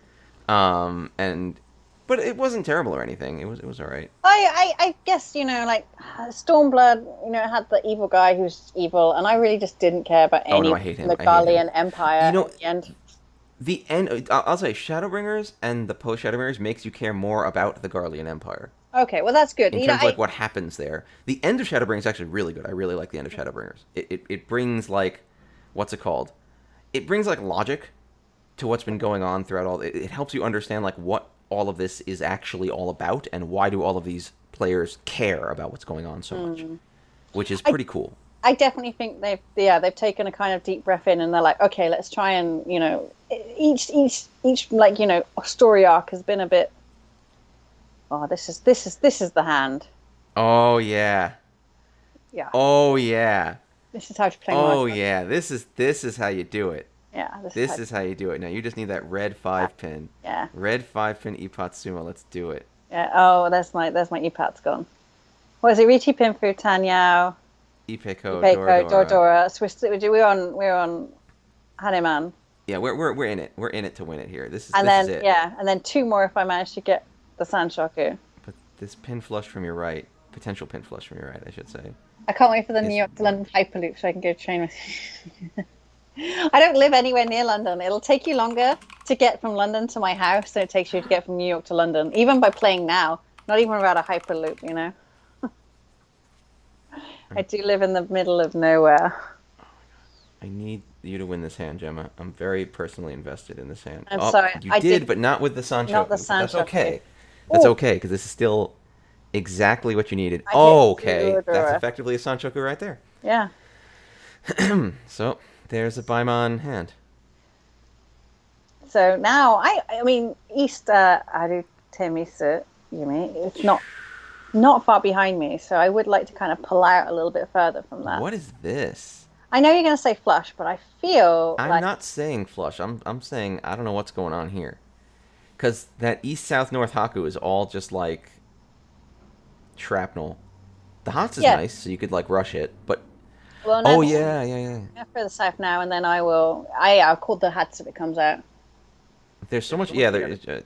But it wasn't terrible or anything. It was all right. I guess, like, Stormblood, it had the evil guy who's evil, and I really just didn't care about Oh, any no, I of hate him. the I hate him. Garlean Empire You know, at the end. the end. I'll say Shadowbringers and the post Shadowbringers makes you care more about the Garlean Empire Okay, well, that's good. in terms of like what happens there. The end of Shadowbringers is actually really good. I really like the end of Shadowbringers. It brings like, what's it called? It brings like logic to what's been going on throughout all. It helps you understand like what all of this is actually all about and why do all of these players care about what's going on so much, which is pretty cool. I definitely think they've taken a kind of deep breath in, and they're like, okay, let's try and each like story arc has been a bit. Oh, this is the hand. Oh yeah. Yeah, Oh yeah. this is how to play Oh Mahjong. yeah. This is how you do it. Yeah, this is how. This is how you do it. Now you just need that red 5 pin. Yeah, Red 5 pin Ippatsumo. Let's do it. yeah. Oh, there's my e-pad's gone. What is it? Riichi Pinfu, Tanyao, Ipeco Ipeiko, Doradora. Dordora. We're on Hanuman, Yeah, we're in it. We're in it to win it here. and This is then it. and then two more if I manage to get the Sanshoku. But this pin flush from your right, potential pin flush from your right, I should say. I can't wait for the New Is York to London Hyperloop so I can go train with. I don't live anywhere near London. It'll take you longer to get from London to my house than it takes you to get from New York to London, even by playing now. Not even without a Hyperloop. I do live in the middle of nowhere. I need you to win this hand, Gemma. I'm very personally invested in this hand. I'm Oh, sorry, you I did, did but not with the Sancho. not the That's Sanshoku. okay. That's Ooh. okay, because this is still exactly what you needed. I hit Oh, okay. That's Dora. effectively a Sanchoku right there. Yeah. So, there's a Baimon hand. So now I mean East Aru Temisu Yumi. It's not far behind me, so I would like to kind of pull out a little bit further from that. What is this? I know you're going to say flush, but I feel I'm like not saying flush. I'm saying I don't know what's going on here. Because that east, south, north Haku is all just like shrapnel. The Hots is Yeah. nice, so you could like rush it, but well, oh no, yeah. go further south now, and then I'll call the hats if it comes out. There's so much. Yeah,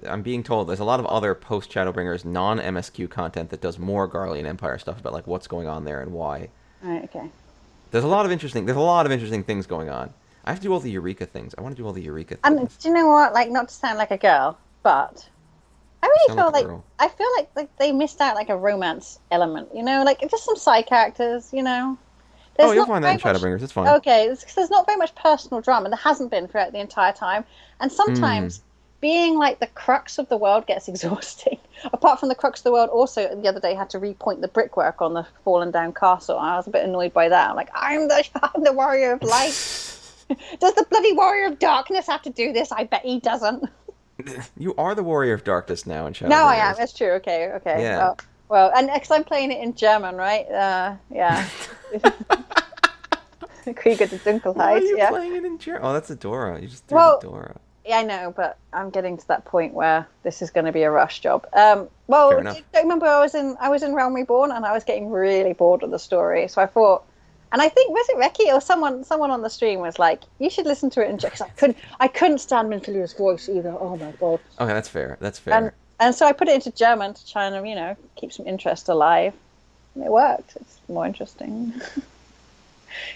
I'm being told there's a lot of other post Shadowbringers non MSQ content that does more Garlean Empire stuff about like what's going on there and why. All right, okay. There's a lot of interesting things going on. I have to do all the Eureka things. I want to do all the Eureka And things. do you know what? Like, not to sound like a girl, but I really Sound feel like a like girl. I feel like they missed out like a romance element. Like just some side characters. Oh, There's you'll not find that in very much. Shadowbringers. It's fine. Okay, because there's not very much personal drama. There hasn't been throughout the entire time, and sometimes being like the crux of the world gets exhausting. Apart from the crux of the world, also the other day had to repoint the brickwork on the fallen down castle. I was a bit annoyed by that. I'm like, I'm the warrior of light. Does the bloody warrior of darkness have to do this? I bet he doesn't. You are the Warrior of Darkness now in Shadowbringers. No, I am. That's true. Okay. Yeah. Well, and because I'm playing it in German, right? Yeah. Krieger der Why are Dunkelheit. you Yeah. playing it in German? Oh, that's Adora. You just threw Well, Adora. Yeah, I know, but I'm getting to that point where this is going to be a rush job. Fair Well, enough. don't remember I was in Realm Reborn and I was getting really bored of the story, so I thought, and I think was it Reki or someone on the stream was like, you should listen to it in German. I couldn't stand Minfilia's voice either. Oh my god. Okay, that's fair. That's fair. And so I put it into German to try and keep some interest alive, and it worked. It's more interesting.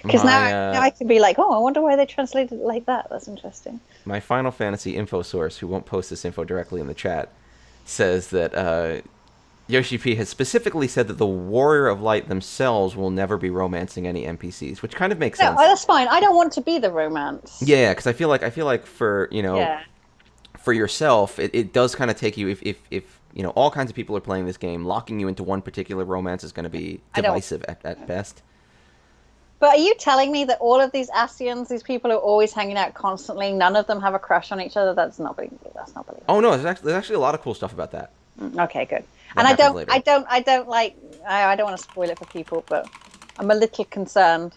Because now I can be like, oh, I wonder why they translated it like that. That's interesting. My Final Fantasy info source, who won't post this info directly in the chat, says that Yoshi P has specifically said that the Warrior of Light themselves will never be romancing any NPCs, which kind of makes sense. No, that's fine. I don't want to be the romance. Yeah, because I feel like for Yeah. for yourself, it does kind of take you if all kinds of people are playing this game, locking you into one particular romance is going to be divisive at best. But are you telling me that all of these Asians, these people are always hanging out constantly, none of them have a crush on each other? That's not believable. Oh no, there's actually a lot of cool stuff about that. Okay, good. That And I happens later. don't want to spoil it for people, but I'm a little concerned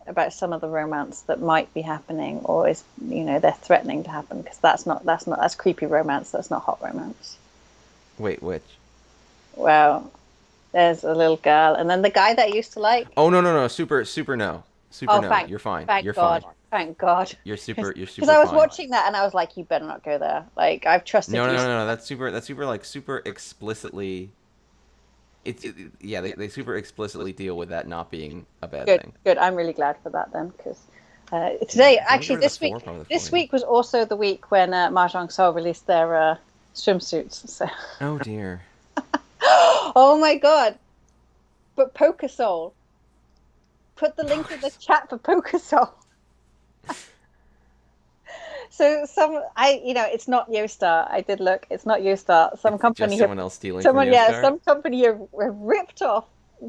about some of the romance that might be happening, or is they're threatening to happen, because that's creepy romance. That's not hot romance. Wait, which? Well, there's a little girl, and then the guy that I used to like. Oh no, super no. Oh, no. thank, You're fine. Thank You're God. fine. Thank God. You're super Because I was fine. watching that and I was like, you better not go there. Like, I've trusted you. No. That's super explicitly. They super explicitly deal with that not being a bad thing. Good. I'm really glad for that then, because today, actually, Go to the 4, probably the this 4, week was also the week when Mahjong Seoul released their swimsuits. So. Oh dear. Oh my God! But Poker Soul. Put the link in the chat for Poker Soul. So it's not Yostar. I did look. It's not Yostar. Some company. Just someone else stealing. Some company have from ripped off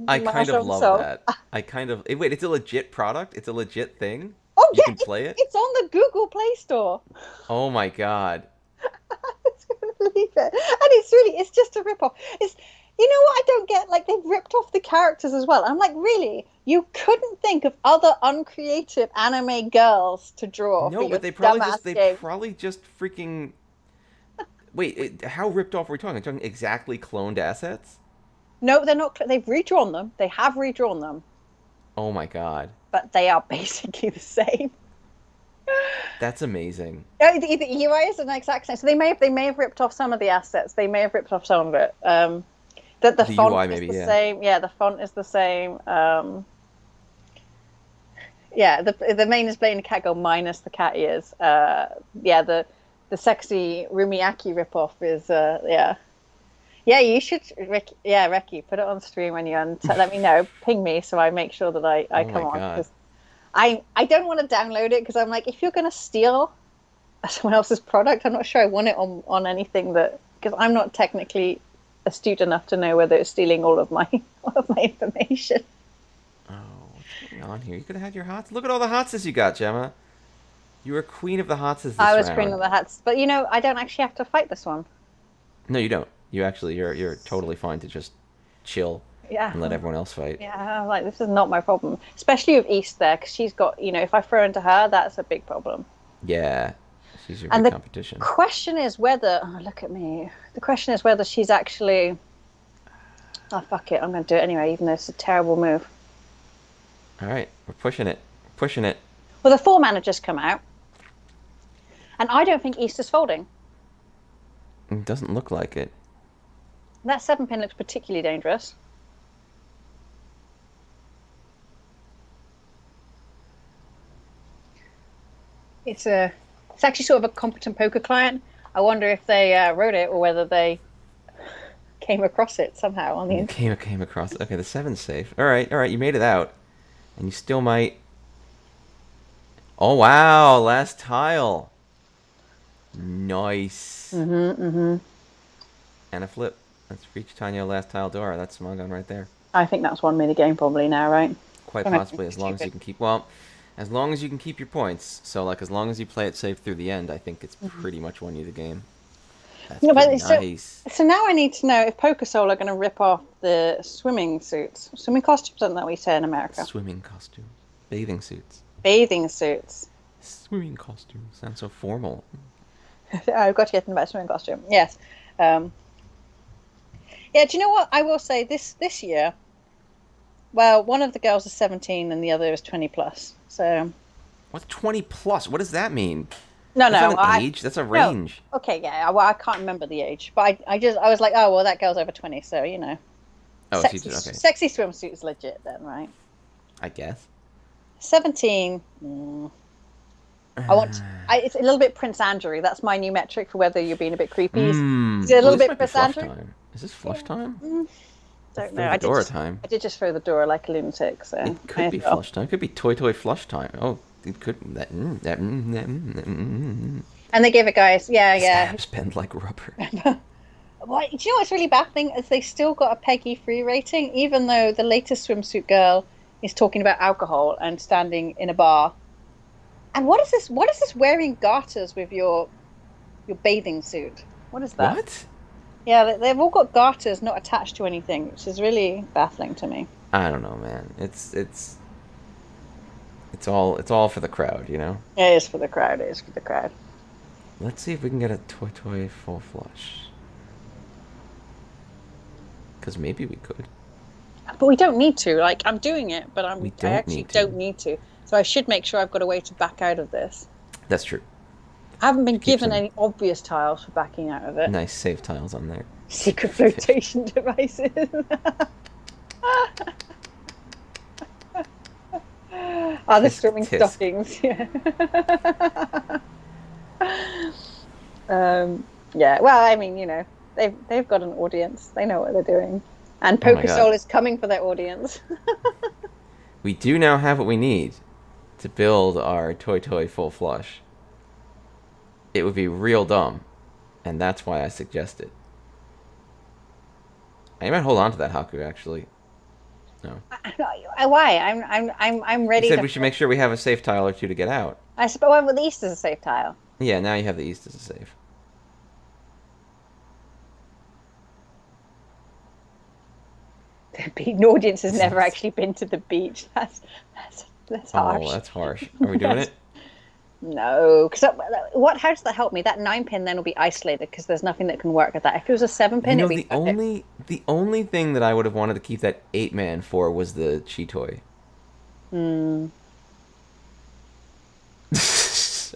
I kind of Mahjong love Soul. that. I kind of wait. It's a legit product. It's a legit thing. Oh You yeah, can play it. it's on the Google Play Store. Oh my god. I just couldn't believe it. And it's just a rip-off. It's, you know what I don't get? Like, they've ripped off the characters as well. I'm like, really? You couldn't think of other uncreative anime girls to draw for No, your but dumbass they game? probably just freaking wait. How ripped off are we talking? Are we talking exactly cloned assets? No, they're not. They've redrawn them. They have redrawn them, Oh my god. but they are basically the same. That's amazing. No, the UI is an exact same. So they may have ripped off some of the assets. They may have ripped off some of it. That the The font UI is maybe, the yeah. same. Yeah, the font is the same. Yeah, the main is playing the cat girl minus the cat ears. Yeah, the sexy Rumiaki ripoff is yeah. Yeah, you should, Rick. Yeah, Ricky, put it on stream when you let me know. Ping me so I make sure that I Oh my come on, god. because I don't want to download it, because I'm like, if you're gonna steal someone else's product, I'm not sure I want it on anything that, because I'm not technically astute enough to know whether it's stealing all of my all of my information. Oh, what's going on here? You could have had your hots. Look at all the hotses you got, Gemma. You were queen of the hotses I this was Queen of round. the Hats, but I don't actually have to fight this one. No, you don't. You actually, you're totally fine to just chill Yeah. and let everyone else fight. Yeah, I'm like, this is not my problem, especially with East there, because she's got, if I throw into her, that's a big problem. Yeah, she's your And big the competition. question is whether, oh, look at me. The question is whether she's actually, oh, fuck it, I'm going to do it anyway, even though it's a terrible move. All right, we're pushing it. Pushing it. Well, the four mana just come out, and I don't think East is folding. It doesn't look like it. That 7-pin looks particularly dangerous. It's actually sort of a competent poker client. I wonder if they wrote it or whether they came across it somehow on the You internet. came across. Okay, the seven's safe. All right, all right. You made it out, and you still might. Oh wow! Last tile. Nice. And a flip. That's Reach Tanya last tile door. That's smug on right there. I think that's one mini game probably now, right? Quite Don't know, possibly, as long as you can keep. Well, as long as you can keep your points. So, like, as long as you play it safe through the end, I think it's pretty much won you the game. That's No, but pretty nice. so now I need to know if Poker Soul are going to rip off the swimming suits, swimming costumes, isn't that what we say in America? Swimming costume, bathing suits, Bathing suits. swimming costume. Sounds so formal. I've got to get them about swimming costume. Yes. Yeah. Do you know what I will say this year? Well, one of the girls is 17 and the other is 20 plus. So. What's 20 plus? What does that mean? No, That's no. not an age. That's a range. No. Okay, yeah. Well, I can't remember the age, but I was like, oh, well, that girl's over 20, so Oh, sexy, she's okay. sexy swimsuit is legit then, right? I guess. 17. It's a little bit Prince Andrew. That's my new metric for whether you're being a bit creepy. Is it a little this bit might be Prince flush Andrew? time. Is this flush time? Don't Through know. the door time. I did just throw the door like a lunatic. So It could be flush time. It could be toy flush time. Oh, it could. And they give it guys, yeah. Stabs bend like rubber. What, do you know what's really baffling is they still got a Peggy free rating, even though the latest swimsuit girl is talking about alcohol and standing in a bar. And what is this? What is this wearing garters with your bathing suit? What is that? What? Yeah, they've all got garters not attached to anything, which is really baffling to me. I don't know, man. It's all for the crowd, you know. It is for the crowd. It is for the crowd. Let's see if we can get a toy full flush. Because maybe we could. But we don't need to. Like, I'm doing it, but I actually need to. don't need to. So I should make sure I've got a way to back out of this. That's true. I haven't been Keep given some any obvious tiles for backing out of it. nice save tiles on there. Secret flotation devices. Oh, the swimming tisk. stockings. Yeah. Yeah. Well, I mean, they've got an audience. They know what they're doing, and Oh my Poker God. Soul is coming for their audience. We do now have what we need to build our toy full flush. It would be real dumb, and that's why I suggest it. I might hold on to that Haku, actually. No. Why? I'm You ready said to. we should make sure we have a safe tile or two to get out. I suppose. Well, the east is a safe tile. Yeah, now you have the east as a safe. The beach audience has never actually been to the beach. That's harsh. Oh, that's harsh. Are we doing it? No, because what? How does that help me? That 9-pin then will be isolated because there's nothing that can work at that. If it was a 7-pin, it'd be the only thing that I would have wanted to keep that 8-man for was the chi toy. Hmm.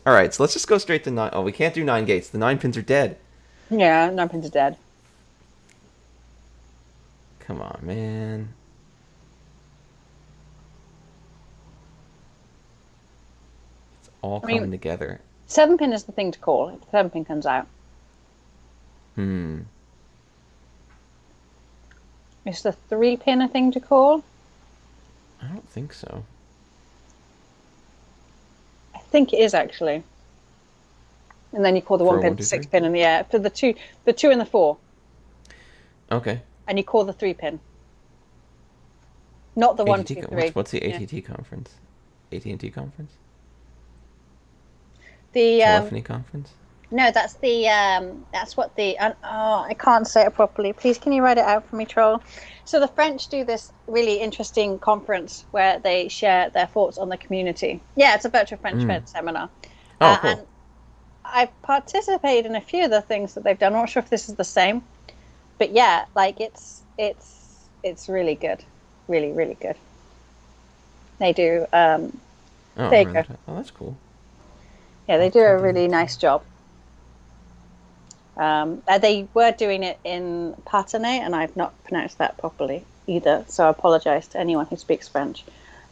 All right, so let's just go straight to 9. Oh, we can't do 9 gates. The 9 pins are dead. Yeah, 9-pins are dead. Come on, man. It's all coming together. 7-pin is the thing to call if the 7-pin comes out. Is the 3-pin a thing to call? I don't think so. I think it is actually. And then you call the 1-pin, 6-pin, and for the 2 and the 4. Okay. And you call the 3-pin. Not the 1, 2, 3. What's the ATT conference? AT&T conference? The telephony conference? No, that's the that's what the I can't say it properly. Please, can you write it out for me, Troll? So the French do this really interesting conference where they share their thoughts on the community. Yeah, it's a virtual French Fed seminar. Oh, cool. And I've participated in a few of the things that they've done. I'm not sure if this is the same, but yeah, like it's really good, really really good. They do. There you go. Oh, that's cool. Yeah, they do a really nice job. They were doing it in Patenay, and I've not pronounced that properly either, so I apologize to anyone who speaks French.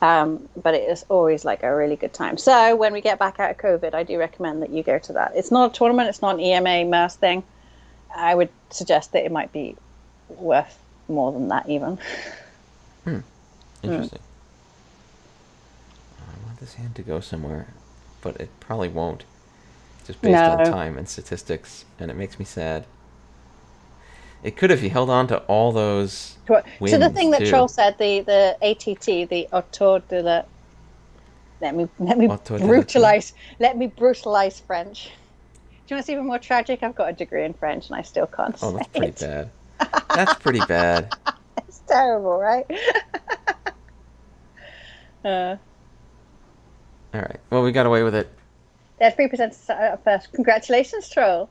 But it is always like a really good time. So when we get back out of COVID, I do recommend that you go to that. It's not a tournament, it's not an EMA immerse thing. I would suggest that it might be worth more than that even. Interesting. I want this hand to go somewhere, but it probably won't. Just based on time and statistics, and it makes me sad. It could if you held on to all those wins, so the thing that too. Troll said, the ATT, the Autor de la... Let me brutalize French. Do you want to see even more tragic? I've got a degree in French and I still can't say it. Oh, that's pretty bad. That's pretty bad. It's terrible, right? All right. Well, we got away with it. They had 3% first. Congratulations, Troll.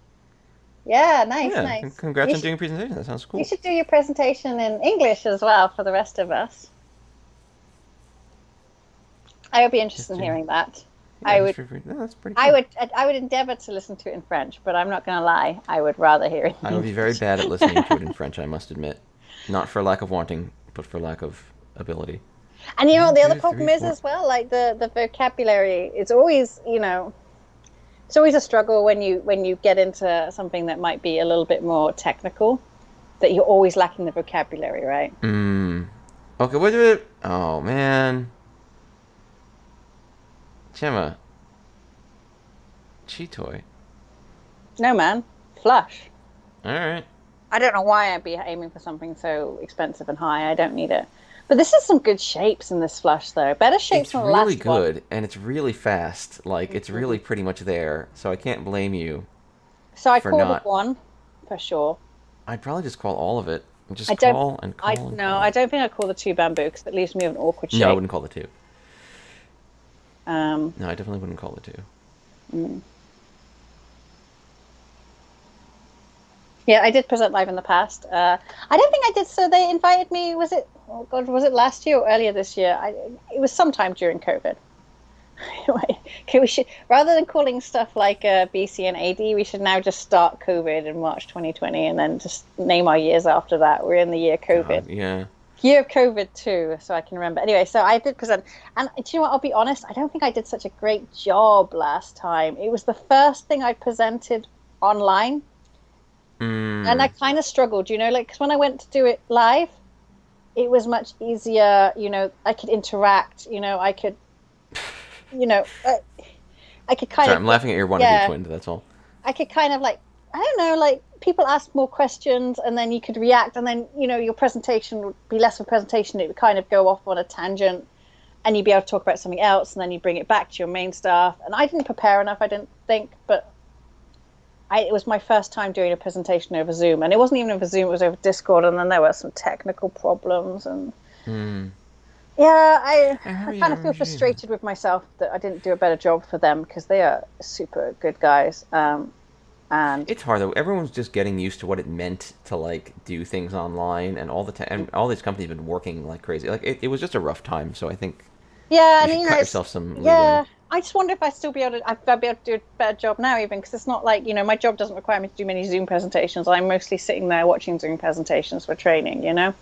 Yeah, nice. Congrats on doing a presentation. That sounds cool. You should do your presentation in English as well for the rest of us. I would be interested in hearing that. Yeah, that's pretty cool. I would endeavor to listen to it in French, but I'm not going to lie. I would rather hear it in I would be very bad at listening to it in French, I must admit. Not for lack of wanting, but for lack of ability. And you know what the other problem is as well? Like the vocabulary, it's always, it's always a struggle when you get into something that might be a little bit more technical, that you're always lacking the vocabulary, right? Okay, wait a minute. Oh, man. Gemma. Chi-toy. No, man. Flush. All right. I don't know why I'd be aiming for something so expensive and high. I don't need it. But this is some good shapes in this flush, though. Better shapes than the last one. It's really good, and it's really fast. Like, it's really pretty much there, so I can't blame you. So I call it 1, for sure. I'd probably just call all of it. Just call and call. No, I don't think I'd call the 2 bamboo, because that leaves me with an awkward shape. No, I wouldn't call the 2. No, I definitely wouldn't call the 2. Yeah, I did present live in the past. I don't think I did. So they invited me. Was it last year or earlier this year? It was sometime during COVID. Okay, we should, rather than calling stuff like BC and AD, we should now just start COVID in March 2020 and then just name our years after that. We're in the year COVID. Yeah. Year of COVID too, so I can remember. Anyway, so I did present, and do you know what? I'll be honest. I don't think I did such a great job last time. It was the first thing I presented online. And I kind of struggled, because when I went to do it live, it was much easier, I could interact, I could, I could kind Sorry, of... I'm laughing at your wannabe twin, that's all. I could kind of I don't know, like people ask more questions and then you could react and then, your presentation would be less of a presentation. It would kind of go off on a tangent and you'd be able to talk about something else and then you bring it back to your main stuff. And I didn't prepare enough, I didn't think, but it was my first time doing a presentation over Zoom, and it wasn't even over Zoom, it was over Discord, and then there were some technical problems, and yeah, I kind of feel frustrated with myself that I didn't do a better job for them because they are super good guys. And it's hard though. Everyone's just getting used to what it meant to like do things online, and all the time, and all these companies have been working like crazy. Like it was just a rough time, so I think yeah, you and should cut yourself some leeway. yeah, I just wonder if I still be able to. I'd be able to do a better job now, even because it's not like my job doesn't require me to do many Zoom presentations. I'm mostly sitting there watching Zoom presentations for training, and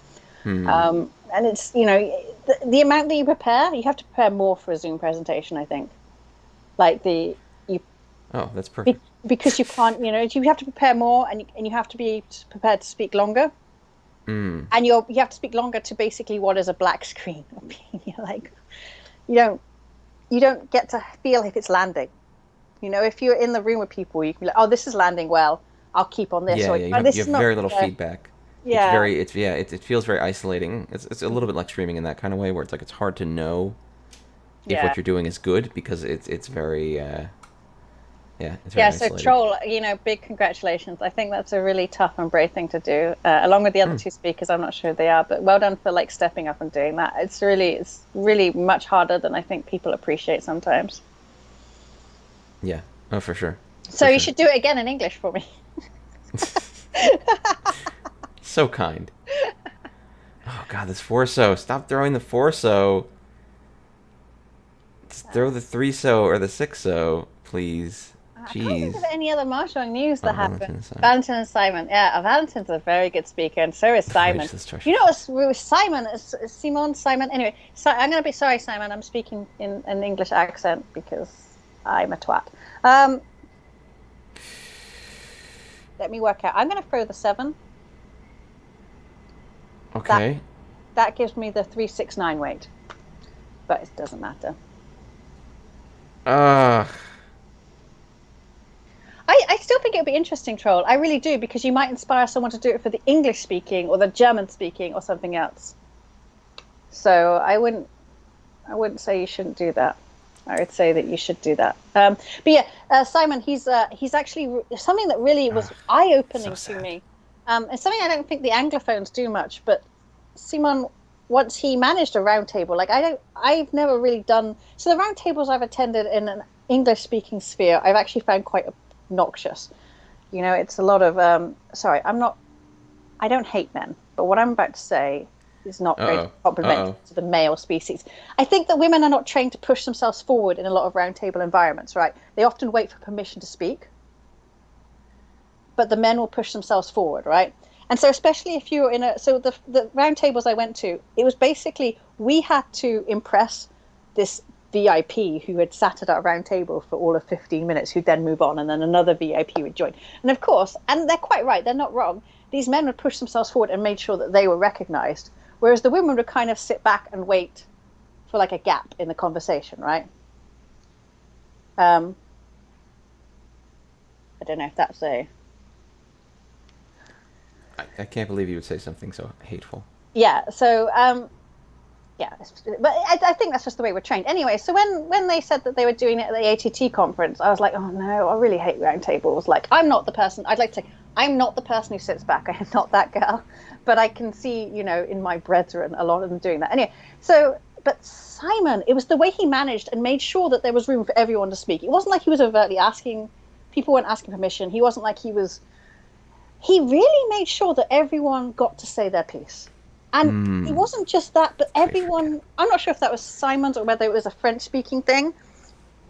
it's the amount that you prepare, you have to prepare more for a Zoom presentation. I think, like Oh, that's perfect. Because you can't, you have to prepare more, and you have to be prepared to speak longer. And you have to speak longer to basically what is a black screen. Like, you don't get to feel if it's landing. If you're in the room with people, you can be like, "Oh, this is landing well. I'll keep on this." Yeah, or, yeah. oh, You have very little feedback. Yeah. It feels very isolating. It's a little bit like streaming in that kind of way, where it's like it's hard to know if what you're doing is good because it's very it's very So isolating. Troll, big congratulations. I think that's a really tough and brave thing to do. Along with the other two speakers, I'm not sure who they are, but well done for like stepping up and doing that. It's really much harder than I think people appreciate sometimes. Yeah. Oh, for sure. So you should do it again in English for me. So kind. Oh God, this Forso! Stop throwing the Forso. Just throw the 3-so or the 6-so, please. I Jeez. can't think of any other Mahjong news that happened. Valentin and Simon. Yeah, Valentin's a very good speaker, and so is Simon. What's with Simon? Simon. Anyway, so I'm going to be sorry, Simon. I'm speaking in an English accent because I'm a twat. Let me work out. I'm going to throw the 7. Okay. That gives me the 369 weight, but it doesn't matter. I still think it would be interesting, Troll. I really do, because you might inspire someone to do it for the English speaking or the German speaking or something else. So I wouldn't say you shouldn't do that. I would say that you should do that. But yeah, Simon, he's actually something that really was eye-opening to me. It's something I don't think the Anglophones do much, but Simon, once he managed a round table, like I've never really done. So the round tables I've attended in an English-speaking sphere, I've actually found quite obnoxious. It's a lot of I don't hate men, but what I'm about to say is not very complimentary to the male species. I think that women are not trained to push themselves forward in a lot of round table environments, right? They often wait for permission to speak, but the men will push themselves forward, right? And so especially if you're the round tables I went to, it was basically we had to impress this VIP who had sat at our round table for all of 15 minutes, who'd then move on, and then another VIP would join. And of course, and they're quite right, they're not wrong, these men would push themselves forward and made sure that they were recognized, whereas the women would kind of sit back and wait for like a gap in the conversation, right? I don't know if that's I can't believe you would say something so hateful. Yeah, so yeah, but I think that's just the way we're trained. Anyway, so when they said that they were doing it at the ATT conference, I was like, oh no, I really hate round tables. Like, I'm not the person. I'd like to say, I'm not the person who sits back. I am not that girl. But I can see, in my brethren, a lot of them doing that. Anyway, but Simon, it was the way he managed and made sure that there was room for everyone to speak. It wasn't like he was overtly asking. People weren't asking permission. He wasn't like he really made sure that everyone got to say their piece. And it wasn't just that, but everyone, I'm not sure if that was Simon's or whether it was a French-speaking thing,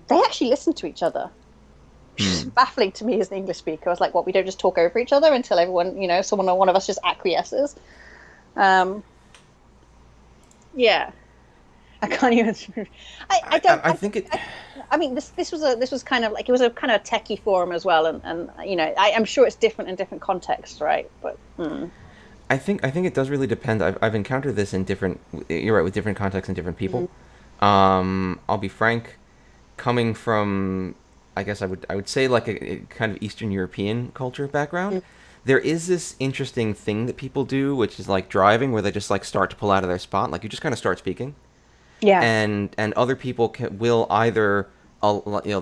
they actually listened to each other. Which is baffling to me as an English speaker. I was like, what, we don't just talk over each other until everyone, someone or one of us just acquiesces? Yeah. I can't even... I think it... I mean, this was kind of like, it was a kind of a techie forum as well, and I'm sure it's different in different contexts, right? But... I think it does really depend. I've encountered this in different. You're right, with different contexts and different people. I'll be frank. Coming from I guess I would say like a kind of Eastern European culture background, there is this interesting thing that people do, which is like driving, where they just like start to pull out of their spot, like you just kind of start speaking, Yeah. and other people will either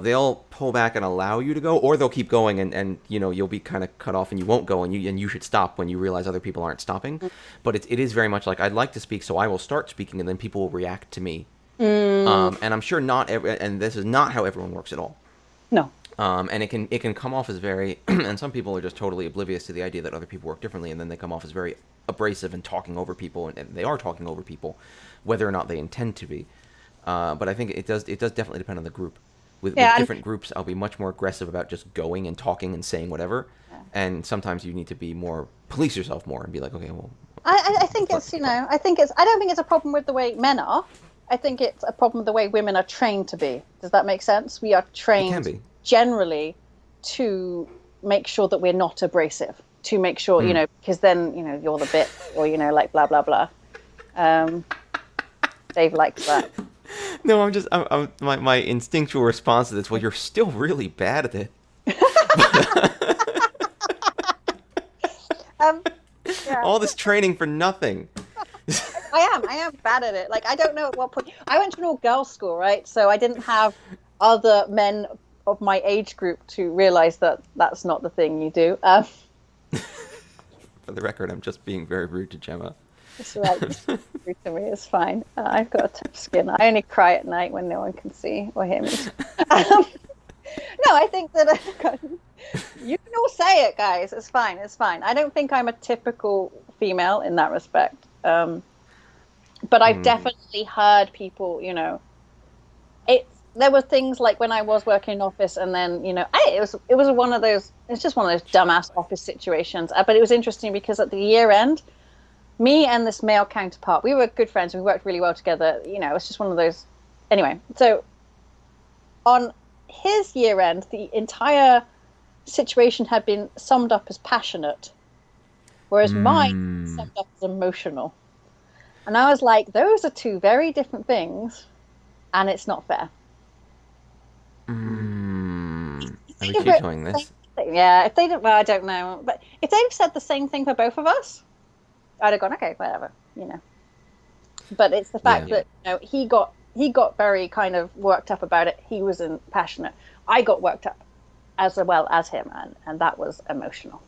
they'll pull back and allow you to go, or they'll keep going, and you'll be kind of cut off and you won't go, and you should stop when you realize other people aren't stopping. But it is very much like, I'd like to speak, so I will start speaking, and then people will react to me. And I'm sure and this is not how everyone works at all. No. And it can come off as very, and some people are just totally oblivious to the idea that other people work differently, and then they come off as very abrasive and talking over people, and they are talking over people, whether or not they intend to be. But I think it does definitely depend on the group. With different groups, I'll be much more aggressive about just going and talking and saying whatever, and sometimes you need to be more, police yourself more and be like, okay, well. I think it's, I don't think it's a problem with the way men are. I think it's a problem with the way women are trained to be. Does that make sense? We are trained generally to make sure that we're not abrasive, to make sure, because then, you're the bit, or, like blah, blah, blah. Dave likes that. No, I'm my instinctual response to this, well, you're still really bad at it. All this training for nothing. I am bad at it. Like, I don't know at what point. I went to an all-girls school, right? So I didn't have other men of my age group to realize that that's not the thing you do. For the record, I'm just being very rude to Gemma. It's right. Rude to me. It's fine. I've got a tough skin. I only cry at night when no one can see or hear me. No, I think that you can all say it, guys. It's fine. It's fine. I don't think I'm a typical female in that respect. But I've definitely heard people, there were things like when I was working in office, and then, it was one of those, it's just one of those dumbass office situations. But it was interesting because at the year end, me and this male counterpart, we were good friends. We worked really well together. It was just one of those. Anyway, so on his year end, the entire situation had been summed up as passionate, whereas mine summed up as emotional. And I was like, those are two very different things, and it's not fair. Are we keep doing this? Yeah, if they didn't, well, I don't know. But if they'd said the same thing for both of us, I'd have gone, okay, whatever, But it's the fact that he got very kind of worked up about it. He wasn't passionate. I got worked up as well as him, and that was emotional.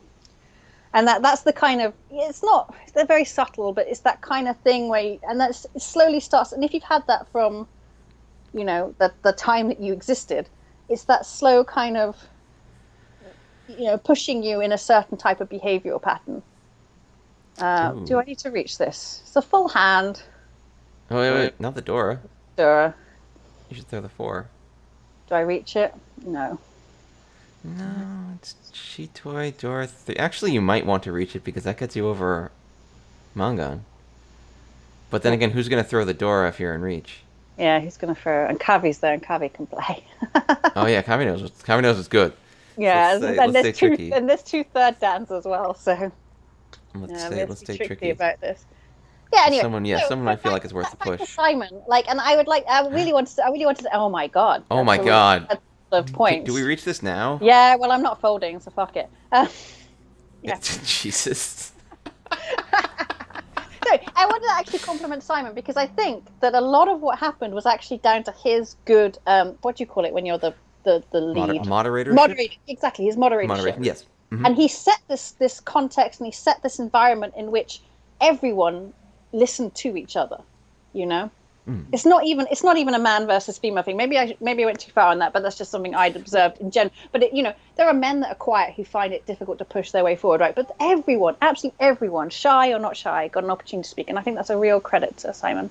And that's the kind of, they're very subtle, but it's that kind of thing where, and it slowly starts. And if you've had that from, the time that you existed, it's that slow kind of, pushing you in a certain type of behavioral pattern. Do I need to reach this? It's a full hand. Oh, wait, not the door. Door. You should throw the 4. Do I reach it? No. No, it's Chitoi door 3. Actually, you might want to reach it because that gets you over Mangan. But then again, who's going to throw the door if you're in reach? Yeah, he's going to throw. And Kavi's there, and Kavi can play. Oh yeah, Kavi knows what's good. Yeah, so and there's two third dans as well. So let's stay tricky about this. Yeah, anyway. Someone I feel like is worth the push. Simon, and I really wanted to. Oh my god. Oh my god. The point. Do we reach this now? Yeah. Well, I'm not folding, so fuck it. Yeah. Jesus. No, I wanted to actually compliment Simon because I think that a lot of what happened was actually down to his good. What do you call it when you're the lead? Moderator. Exactly, his moderatorship. Yes. Mm-hmm. And he set this context, and he set this environment in which everyone listened to each other. It's not even a man versus female thing. Maybe I went too far on that, but that's just something I'd observed in general. But there are men that are quiet who find it difficult to push their way forward, right? But everyone, absolutely everyone, shy or not shy, got an opportunity to speak, and I think that's a real credit to Simon.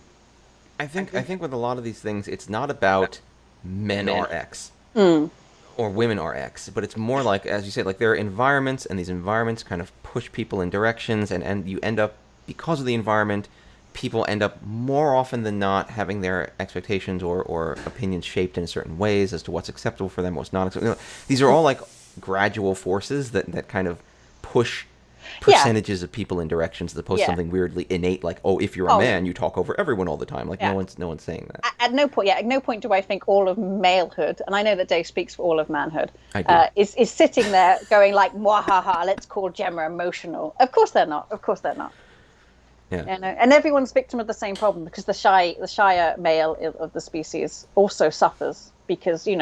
I think with a lot of these things, it's not about men are X or women are X, but it's more like, as you say, like there are environments, and these environments kind of push people in directions, and you end up, because of the environment, people end up more often than not having their expectations or opinions shaped in certain ways as to what's acceptable for them, what's not acceptable. These are all like gradual forces that kind of push Yeah. percentages of people in directions as opposed to Yeah. something weirdly innate, like, oh, if you're a Oh, yeah. man, you talk over everyone all the time. Like, Yeah. no one's saying that. At no point, yeah, at no point do I think all of malehood, and I know that Dave speaks for all of manhood, I do. is sitting there going like, "Mwahaha, let's call Gemma emotional." Of course they're not. Of course they're not. Yeah. You know, and everyone's victim of the same problem because the shyer male of the species also suffers because they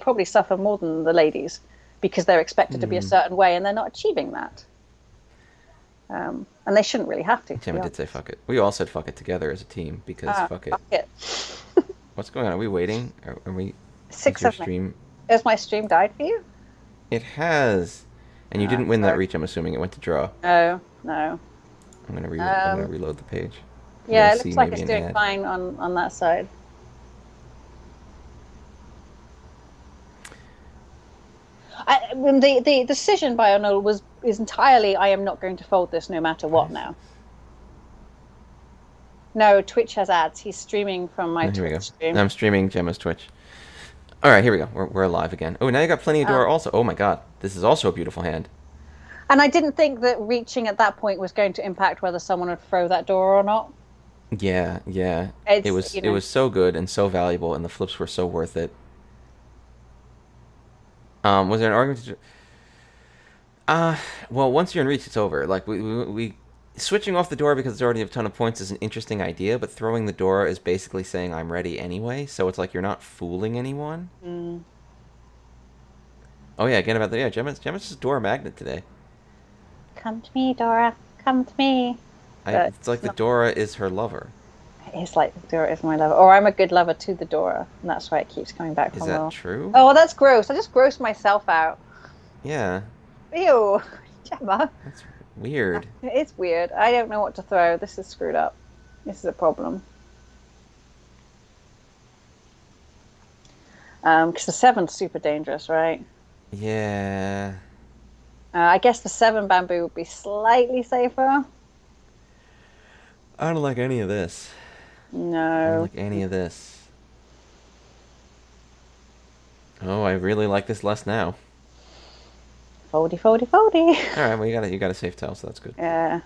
probably suffer more than the ladies because they're expected to be a certain way and they're not achieving that. And they shouldn't really have to. Gemma did say fuck it. We all said fuck it together as a team because fuck it. Fuck it. What's going on? Are we waiting? Are we? Six Is your of me. stream? Has my stream died for you? It has. And you didn't win that reach. I'm assuming it went to draw. No. I'm gonna reload the page. Yeah, it looks like it's doing fine on that side. The decision by Arnold is entirely, I am not going to fold this no matter what now. No, Twitch has ads. He's streaming from my Twitch stream. I'm streaming Gemma's Twitch. All right, here we go. We're live again. Oh, now you got plenty of Dora also. Oh my god, this is also a beautiful hand. And I didn't think that reaching at that point was going to impact whether someone would throw that Dora or not. Yeah. It was so good and so valuable, and the flips were so worth it. Was there an argument? Well, once you're in reach, it's over. Like we switching off the Dora because it's already a ton of points is an interesting idea, but throwing the Dora is basically saying I'm ready anyway. So it's like you're not fooling anyone. Mm. Oh yeah, again about Gemma's just Dora magnet today. Come to me, Dora. Come to me. It's like the Dora is her lover. It's like the Dora is my lover, or I'm a good lover to the Dora, and that's why it keeps coming back. Is that true? Oh, that's gross. I just grossed myself out. Yeah. Ew, Gemma. That's weird. It's weird. I don't know what to throw. This is screwed up. This is a problem. Because the 7's super dangerous, right? Yeah. I guess the 7 bamboo would be slightly safer. I don't like any of this. No. I don't like any of this. Oh, I really like this less now. Foldy, foldy, foldy. All right, well you got a safe tell, so that's good. Yeah.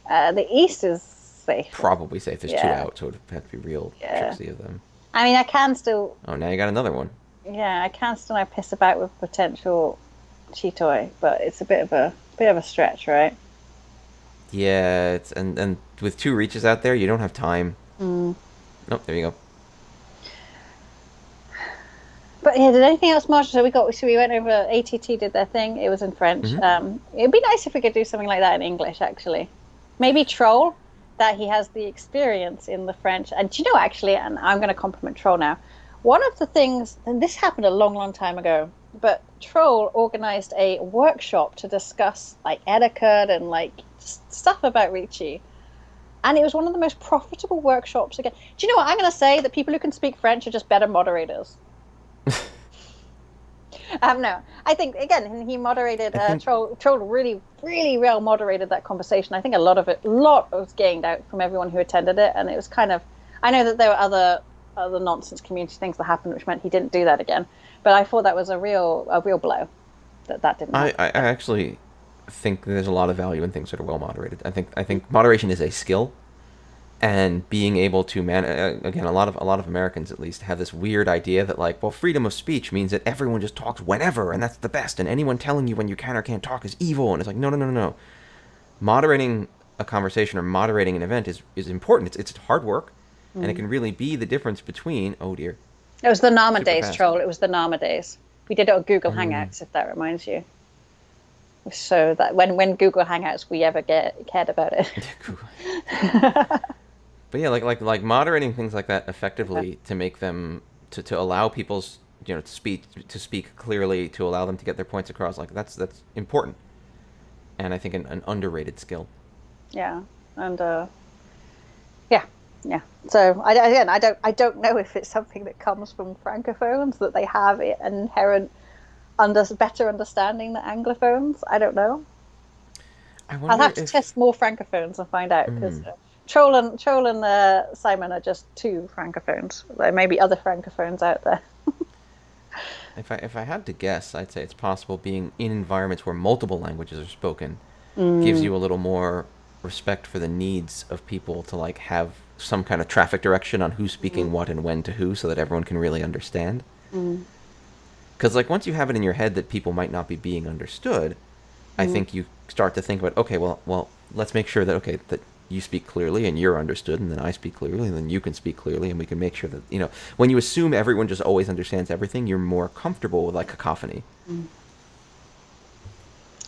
The east is safe. Probably safe. There's 2 out, so it would have to be real tricksy of them. I mean, I can still. Oh, now you got another one. Yeah, I can still piss about with potential Cheetoy, but it's a bit of a stretch, right? Yeah, it's and with 2 reaches out there, you don't have time. Mm. Nope, there you go. But yeah, did anything else, Marshall? So we went over. ATT did their thing. It was in French. Mm-hmm. It'd be nice if we could do something like that in English, actually. Maybe Troll, that he has the experience in the French. And do you know, actually, and I'm going to compliment Troll now. One of the things, and this happened a long, long time ago, but Troll organized a workshop to discuss like etiquette and like stuff about Riichi. And it was one of the most profitable workshops again. Do you know what I'm going to say? That people who can speak French are just better moderators. No, I think again he moderated. Troll really, really well moderated that conversation. I think a lot was gained out from everyone who attended it, and it was kind of. I know that there were other nonsense community things that happened, which meant he didn't do that again. But I thought that was a real blow. That didn't. I actually think there's a lot of value in things that are well moderated. I think moderation is a skill. And being able to again, a lot of Americans at least have this weird idea that like, well, freedom of speech means that everyone just talks whenever, and that's the best, and anyone telling you when you can or can't talk is evil, and it's like, no. Moderating a conversation or moderating an event is important. It's hard work, and it can really be the difference between. Oh dear. It was the Nama days, Troll. It was the Nama days. We did it on Google Hangouts, if that reminds you. So that when Google Hangouts we ever cared about it. But yeah, like moderating things like that effectively to make them to allow people's to speak clearly, to allow them to get their points across, like that's important, and I think an underrated skill. Yeah, and yeah. So I don't know if it's something that comes from francophones that they have an inherent better understanding than anglophones. I don't know. I'll have to test more francophones and find out because. Troll and Simon are just 2 francophones. There may be other francophones out there. If I had to guess, I'd say it's possible being in environments where multiple languages are spoken, gives you a little more respect for the needs of people to like have some kind of traffic direction on who's speaking what and when to who, so that everyone can really understand. Mm. Because like once you have it in your head that people might not be being understood, I think you start to think about, okay, well, let's make sure that that you speak clearly and you're understood, and then I speak clearly, and then you can speak clearly, and we can make sure that when you assume everyone just always understands everything, you're more comfortable with like cacophony. Mm.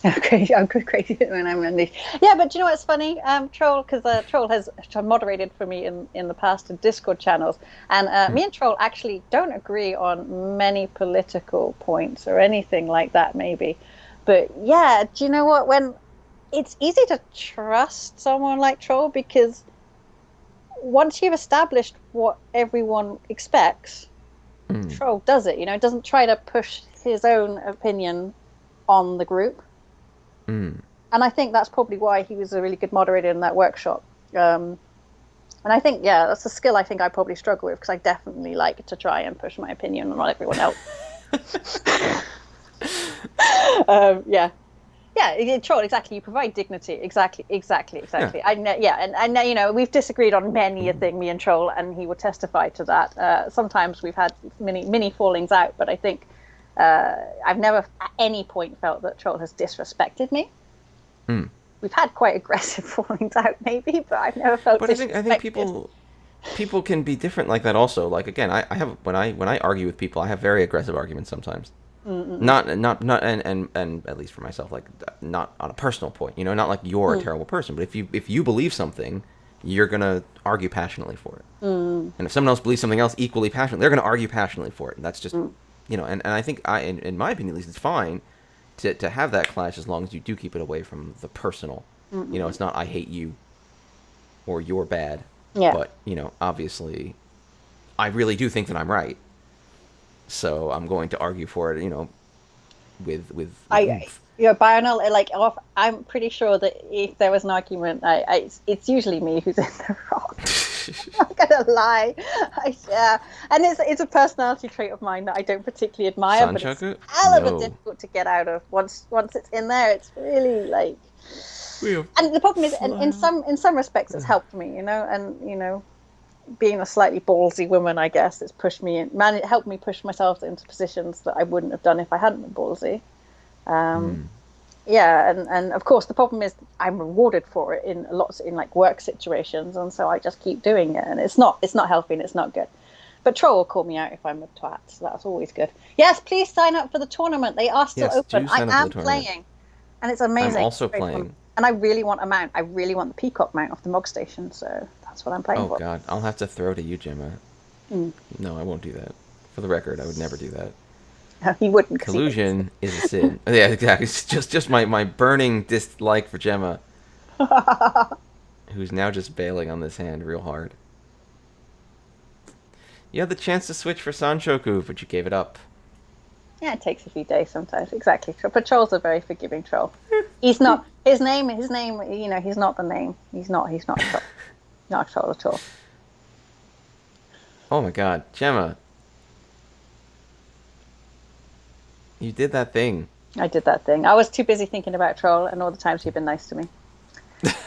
Okay, I'm good crazy when I'm in these. Yeah, but do you know what's funny? Troll, because Troll has moderated for me in the past in Discord channels, and me and Troll actually don't agree on many political points or anything like that, maybe. But yeah, do you know what? When it's easy to trust someone like Troll, because once you've established what everyone expects, Troll does it. Doesn't try to push his own opinion on the group. And I think that's probably why he was a really good moderator in that workshop. And I think, that's a skill I think I probably struggle with, because I definitely like to try and push my opinion on everyone else. Yeah. Yeah, Troll, exactly. You provide dignity. Exactly. Yeah. I know, we've disagreed on many a thing, me and Troll, and he will testify to that. Sometimes we've had mini fallings out, but I think I've never at any point felt that Troll has disrespected me. We've had quite aggressive fallings out, maybe, but I've never felt. But I think people can be different like that also. Like again, I have when I argue with people, I have very aggressive arguments sometimes. Not and at least for myself, like not on a personal point. Not like you're a terrible person, but if you believe something, you're gonna argue passionately for it. And if someone else believes something else equally passionately, they're gonna argue passionately for it. And that's just and I think in my opinion at least, it's fine to have that clash as long as you do keep it away from the personal. It's not I hate you or you're bad. Yeah. But obviously, I really do think that I'm right. So I'm going to argue for it, with Bionel, like, I'm pretty sure that if there was an argument, it's usually me who's in the wrong. I'm not gonna lie. And it's a personality trait of mine that I don't particularly admire, but it's hell of a difficult to get out of. Once it's in there, it's really like. And the problem is, in some respects, it's helped me, and being a slightly ballsy woman, I guess, it's pushed me in. Man, it helped me push myself into positions that I wouldn't have done if I hadn't been ballsy. Yeah, and of course the problem is I'm rewarded for it in like work situations, and so I just keep doing it, and it's not healthy and it's not good. But Troll will call me out if I'm a twat, so that's always good. Yes, please sign up for the tournament. They are still open. I am playing, and it's amazing. I'm also playing. And I really want a mount. I really want the peacock mount off the Mog Station, so that's what I'm playing for. Oh God, I'll have to throw to you, Gemma. No, I won't do that. For the record, I would never do that. He wouldn't. Collusion is a sin. Yeah, exactly. It's just my burning dislike for Gemma, who's now just bailing on this hand real hard. You had the chance to switch for Sanshoku, but you gave it up. Yeah, it takes a few days sometimes. Exactly. But Troll's a very forgiving troll. He's not. His name. He's not the name. He's not a troll. Not a troll at all. Oh my God, Gemma. You did that thing. I did that thing. I was too busy thinking about Troll and all the times you've been nice to me.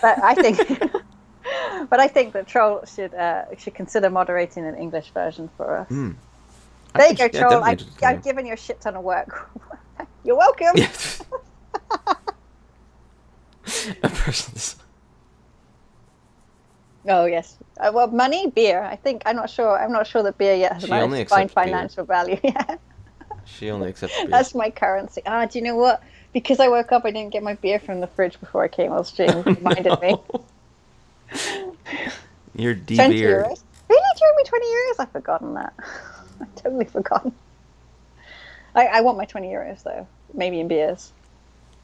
But I think that Troll should consider moderating an English version for us. There you go, Troll. I've given you a shit ton of work. You're welcome. Yes. A person's. Oh yes. Well, money, beer. I'm not sure that beer yet has managed to find financial value yet. She only accepts beer. That's my currency. Do you know what? Because I woke up, I didn't get my beer from the fridge before I came on stream. It reminded me. You're de-beered. €20. Really? Do you owe me 20 euros? I've forgotten that. I've totally forgotten. I want my 20 euros though. Maybe in beers.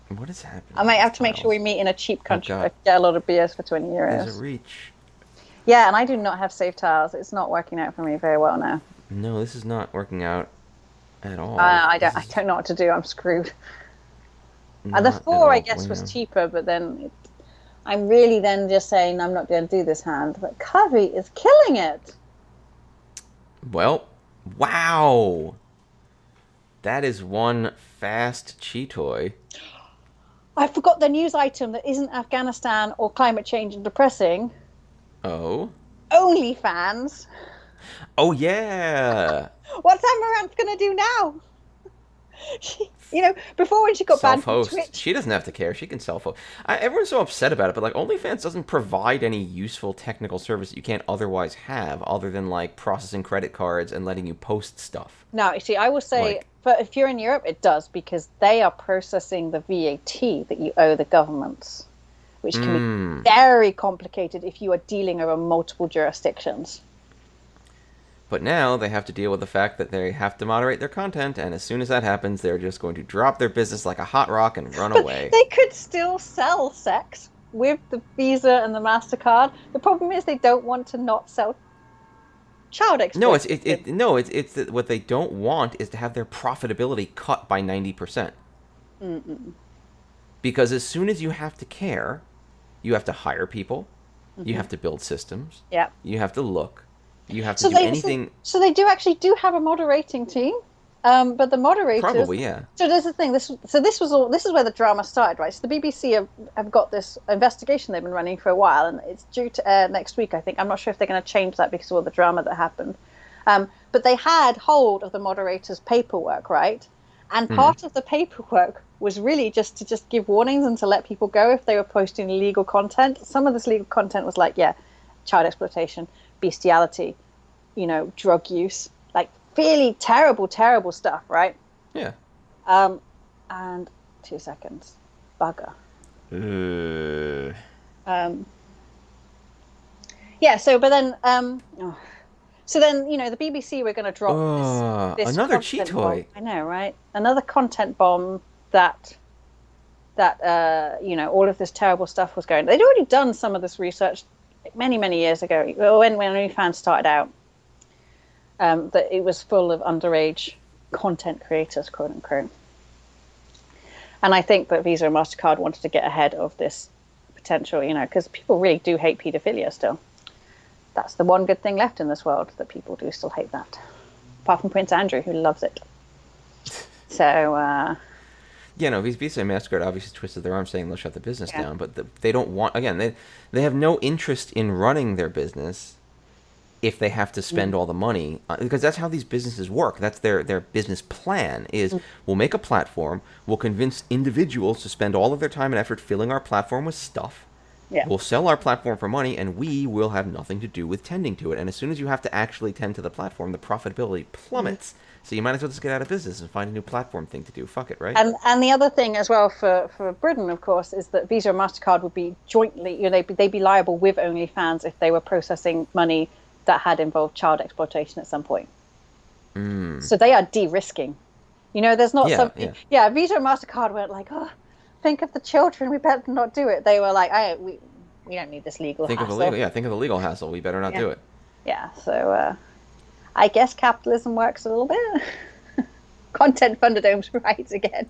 What is happening? I might have to make sure we meet in a cheap country. I get a lot of beers for 20 euros. There's a reach. Yeah, and I do not have save tiles. It's not working out for me very well now. No, this is not working out at all. I don't know what to do. I'm screwed. The 4, I guess, was cheaper, but then I'm really then just saying I'm not going to do this hand. But Covey is killing it. Well, wow. That is one fast Cheetoy. I forgot the news item that isn't Afghanistan or climate change and depressing. Oh. OnlyFans. Oh yeah. What's Amaranth gonna do now? Before when she got banned from Self-host. Twitch. She doesn't have to care. She can self-host. Everyone's so upset about it, but like OnlyFans doesn't provide any useful technical service that you can't otherwise have, other than like processing credit cards and letting you post stuff. No, you see, I will say, Like, but if you're in Europe, it does because they are processing the VAT that you owe the governments, which can be very complicated if you are dealing over multiple jurisdictions. but now they have to deal with the fact that they have to moderate their content, and as soon as that happens, they're just going to drop their business like a hot rock and run away. They could still sell sex with the Visa and the MasterCard. The problem is they don't want to not sell child exploitation. It's that what they don't want is to have their profitability cut by 90%. Because as soon as you have to care, you have to hire people, you have to build systems, Yeah. you have to look, you have to do anything. So they do have a moderating team, but the moderators Probably, yeah. So there's the thing. This is where the drama started, right? So the BBC have got this investigation they've been running for a while, and it's due to air next week. I think I'm not sure if they're going to change that because of all the drama that happened. But they had hold of the moderators' paperwork, right? And part of the paperwork was really just to give warnings and to let people go if they were posting illegal content. Some of this legal content was like, child exploitation, bestiality, drug use, like fairly terrible, terrible stuff, right? Yeah. And 2 seconds, bugger. Yeah. So, but then, so then the BBC were going to drop this another content cheat toy. Bomb. I know, right? Another content bomb that all of this terrible stuff was going. They'd already done some of this research many, many years ago when OnlyFans started out. That it was full of underage content creators, quote unquote. And I think that Visa and MasterCard wanted to get ahead of this potential, because people really do hate paedophilia still. That's the one good thing left in this world, that people do still hate that. Apart from Prince Andrew, who loves it. So, Visa and MasterCard obviously twisted their arm saying they'll shut the business down, but they don't want, again, they have no interest in running their business if they have to spend all the money, because that's how these businesses work. That's their business plan is we'll make a platform, we'll convince individuals to spend all of their time and effort filling our platform with stuff. Yeah. We'll sell our platform for money, and we will have nothing to do with tending to it. And as soon as you have to actually tend to the platform, the profitability plummets. So you might as well just get out of business and find a new platform thing to do. Fuck it, right? And the other thing as well for Britain, of course, is that Visa and MasterCard would be jointly, they'd be liable with OnlyFans if they were processing money that had involved child exploitation at some point. So they are de-risking. There's not something. Yeah, Visa and MasterCard weren't like, think of the children, we better not do it. They were like, we don't need this legal hassle. Think of the legal hassle. We better not do it. Yeah, so I guess capitalism works a little bit. Content Thunderdome's right again.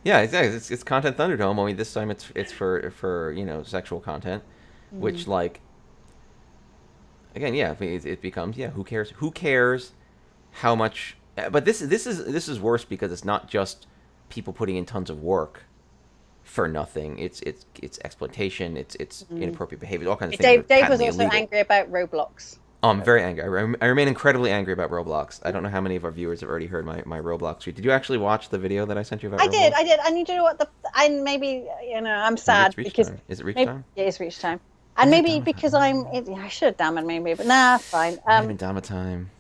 Yeah, exactly. It's Content Thunderdome, only this time it's for sexual content, which like. Again, it becomes who cares how much? But this is worse because it's not just people putting in tons of work for nothing. It's exploitation. It's inappropriate behavior. All kinds of things. Dave was also angry about Roblox. I'm very angry. I remain incredibly angry about Roblox. I don't know how many of our viewers have already heard my Roblox tweet. Did you actually watch the video that I sent you about Roblox? I did. And you know what? I'm sad because is it reach time? Yeah, it's reach time. And maybe because I should damn it maybe, but nah, it's fine. Damn it time.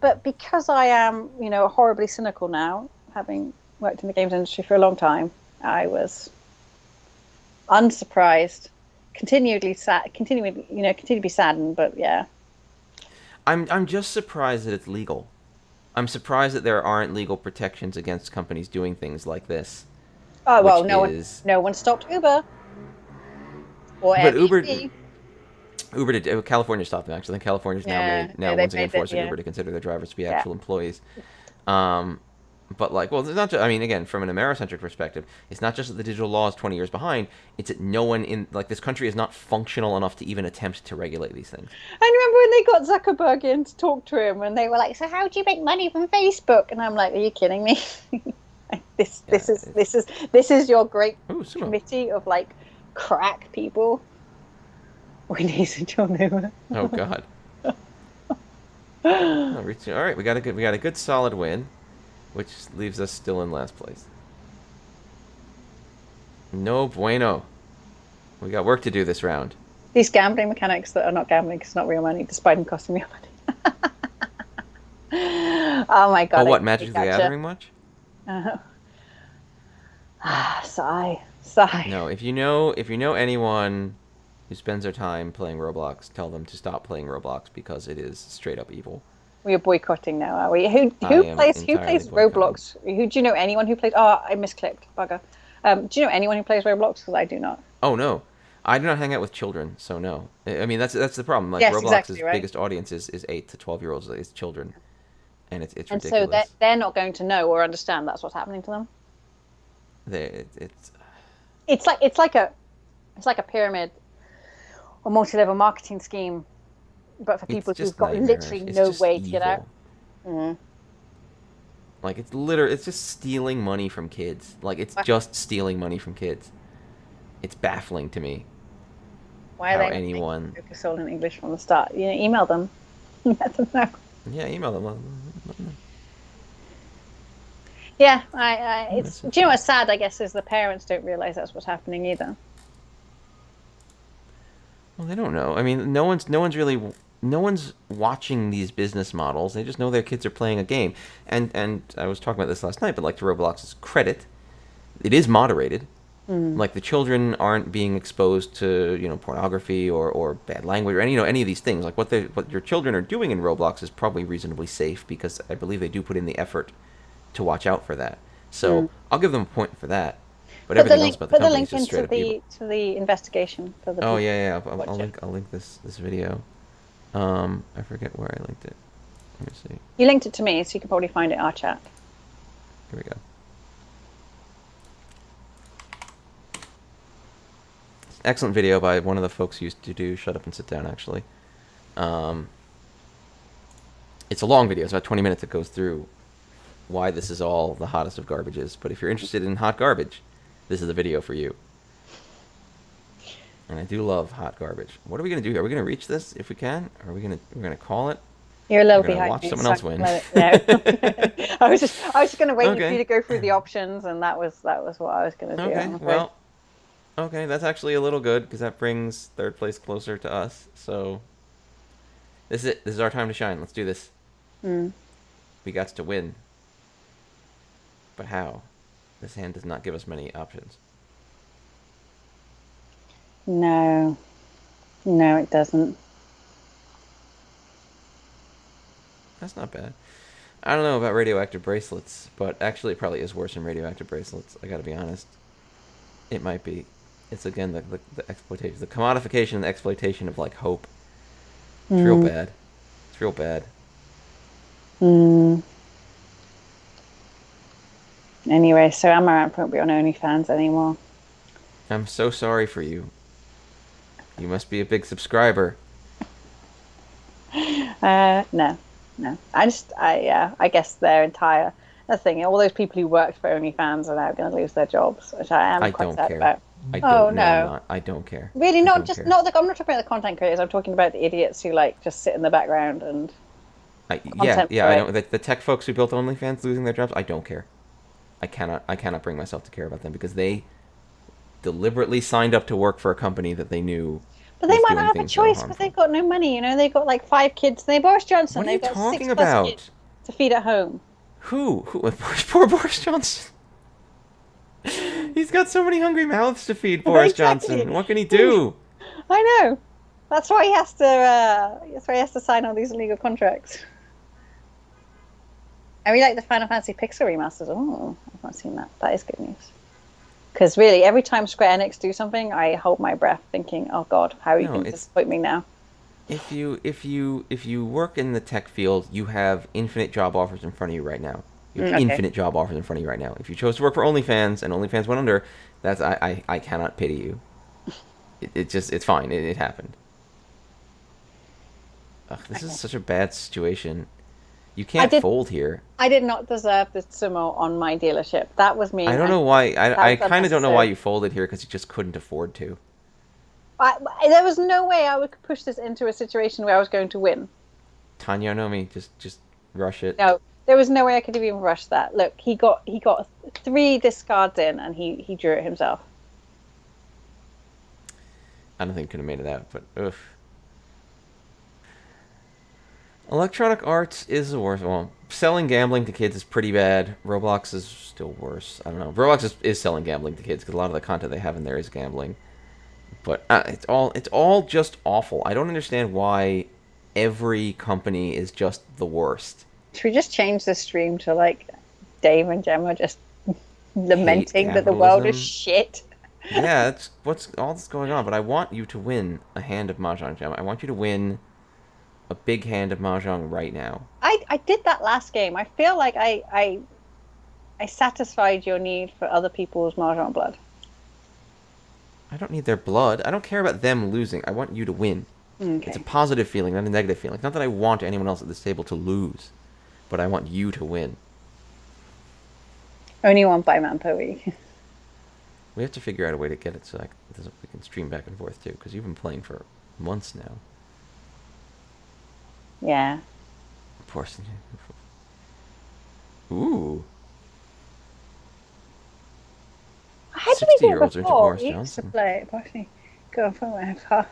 But because I am, horribly cynical now, having worked in the games industry for a long time, I was unsurprised, continue to be saddened, but yeah. I'm just surprised that it's legal. I'm surprised that there aren't legal protections against companies doing things like this. Oh well, no one stopped Uber. But Uber did. California stopped them. Actually, I think California's now once again forcing Uber to consider their drivers to be actual employees. But it's not just. I mean, again, from an Americentric perspective, it's not just that the digital law is 20 years behind. It's that no one in this country is not functional enough to even attempt to regulate these things. I remember when they got Zuckerberg in to talk to him, and they were like, "So how do you make money from Facebook?" And I'm like, "Are you kidding me?" Yeah, This is your great ooh, sumo. committee of like crack people. We need to join over. Oh God. Oh, Riichi. All right, we got a good solid win, which leaves us still in last place. No bueno. We got work to do this round. These gambling mechanics that are not gambling because it's not real money, despite them costing real money. Oh my Oh, god, I what, totally Magic the gotcha. Gathering much? Sigh, sigh. No, if you know anyone who spends their time playing Roblox, tell them to stop playing Roblox because it is straight up evil. We are boycotting now, are we? I am Who entirely plays boycotting. Roblox? Who do you know anyone who plays? Oh, I misclicked, bugger. Do you know anyone who plays Roblox? Because I do not. Oh no, I do not hang out with children, so no. I mean that's the problem. Like Yes, exactly, Roblox's right. biggest audience is 8 to 12 year olds, is children, and it's And so ridiculous. they're not going to know or understand that's what's happening to them. It's It's like a pyramid or multi-level marketing scheme, but for it's people who've just got nightmarish. literally It's no just way to get out. evil. Mm. Like it's just stealing money from kids. Like it's just stealing money from kids. It's baffling to me Why are how they not making anyone. focus all in English from the start? You know, email them. Let them know. Yeah, email them. Let them know. Yeah, Oh, it's. that's Do so you know funny. what's sad? I guess is the parents don't realize that's what's happening either. Well, they don't know. I mean, no one's watching these business models. They just know their kids are playing a game. And I was talking about this last night, but like to Roblox's credit, it is moderated. Mm. Like the children aren't being exposed to pornography or bad language or any of these things. Like what your children are doing in Roblox is probably reasonably safe because I believe they do put in the effort to watch out for that. Mm. So I'll give them a point for that. But everything else about the Put the company is link just straight into up evil. the investigation for the Oh people yeah, who watch it. I'll link this video. I forget where I linked it. Let me see. You linked it to me, so you can probably find it in our chat. Here we go. Excellent video by one of the folks who used to do Shut Up and Sit Down, actually. It's a long video. It's about 20 minutes. It goes through why this is all the hottest of garbages. But if you're interested in hot garbage, this is the video for you. And I do love hot garbage. What are we gonna do here? Are we gonna reach this if we can? Or are we're gonna call it? You're a little We're gonna behind watch me, someone so I else can win. let it. No, I was just going to wait for you Okay. to go through the options, and that was what I was going to do. Okay. I'm afraid. Well. Okay, that's actually a little good because that brings third place closer to us. So this is it. This is our time to shine. Let's do this. Mm. We got to win. But how? This hand does not give us many options. No, no, it doesn't. That's not bad. I don't know about radioactive bracelets, but actually it probably is worse than radioactive bracelets. I gotta be honest. It might be. It's again the exploitation, the commodification and the exploitation of like hope. It's real Mm. bad. It's real bad. Mm. Anyway, so Amaranth won't be on OnlyFans anymore. I'm so sorry for you. You must be a big subscriber. No, no. I guess their entire the thing. All those people who worked for OnlyFans are now going to lose their jobs, which I am I quite don't sad care. about. I Oh don't. No, I'm no, not. I don't care. really, I not don't just care. not. I'm not talking about the content creators. I'm talking about the idiots who like just sit in the background and content Yeah. I create. know the tech folks who built OnlyFans losing their jobs. I don't care. I cannot bring myself to care about them because they deliberately signed up to work for a company that they knew But they was might not doing have a things that were choice because harmful. they've got no money. You know, they've got like 5 kids. They Boris Johnson. What are you They've got six talking plus kids about? to feed at home. Who? Poor Boris Johnson. He's got so many hungry mouths to feed, Boris Exactly. Johnson. What can he do? I know. That's why he has to. That's why he has to sign all these illegal contracts. I really like the Final Fantasy Pixel remasters. Oh, I've not seen that. That is good news. Because really, every time Square Enix do something, I hold my breath, thinking, "Oh God, how are you No, going to it's disappoint me now?" if you work in the tech field, you have infinite job offers in front of you right now. You have Okay. infinite job offers in front of you right now. If you chose to work for OnlyFans and OnlyFans went under, that's I cannot pity you. It's fine. It happened. Ugh, this is such a bad situation. You I can't did. fold here. I did not deserve the sumo on my dealership. That was me. I don't know why. That I was kind of don't know why unnecessary. you folded here because you just couldn't afford to. There was no way I would push this into a situation where I was going to win. Tanya no me, just rush it. No, there was no way I could have even rushed that. Look, he got 3 discards in, and he drew it himself. I don't think could have made it out, but oof. Electronic Arts is the worst. Well, selling gambling to kids is pretty bad. Roblox is still worse. I don't know. Roblox is selling gambling to kids because a lot of the content they have in there is gambling. But it's all just awful. I don't understand why every company is just the worst. Should we just change the stream to like Dave and Gemma just Hate lamenting that the world is capitalism. shit? Yeah, that's what's all that's going on. But I want you to win a hand of mahjong, Gemma. I want you to win a big hand of mahjong right now. I did that last game. I feel like I satisfied your need for other people's mahjong blood. I don't need their blood. I don't care about them losing. I want you to win. Okay. It's a positive feeling, not a negative feeling. Not that I want anyone else at this table to lose, but I want you to win. Only one by man per week. We have to figure out a way to get it so we can stream back and forth too, because you've been playing for months now. Yeah. Of course. Ooh. How did we do it 60-year-olds are into before? Boris We used to Johnson. play it. Actually, go for my car.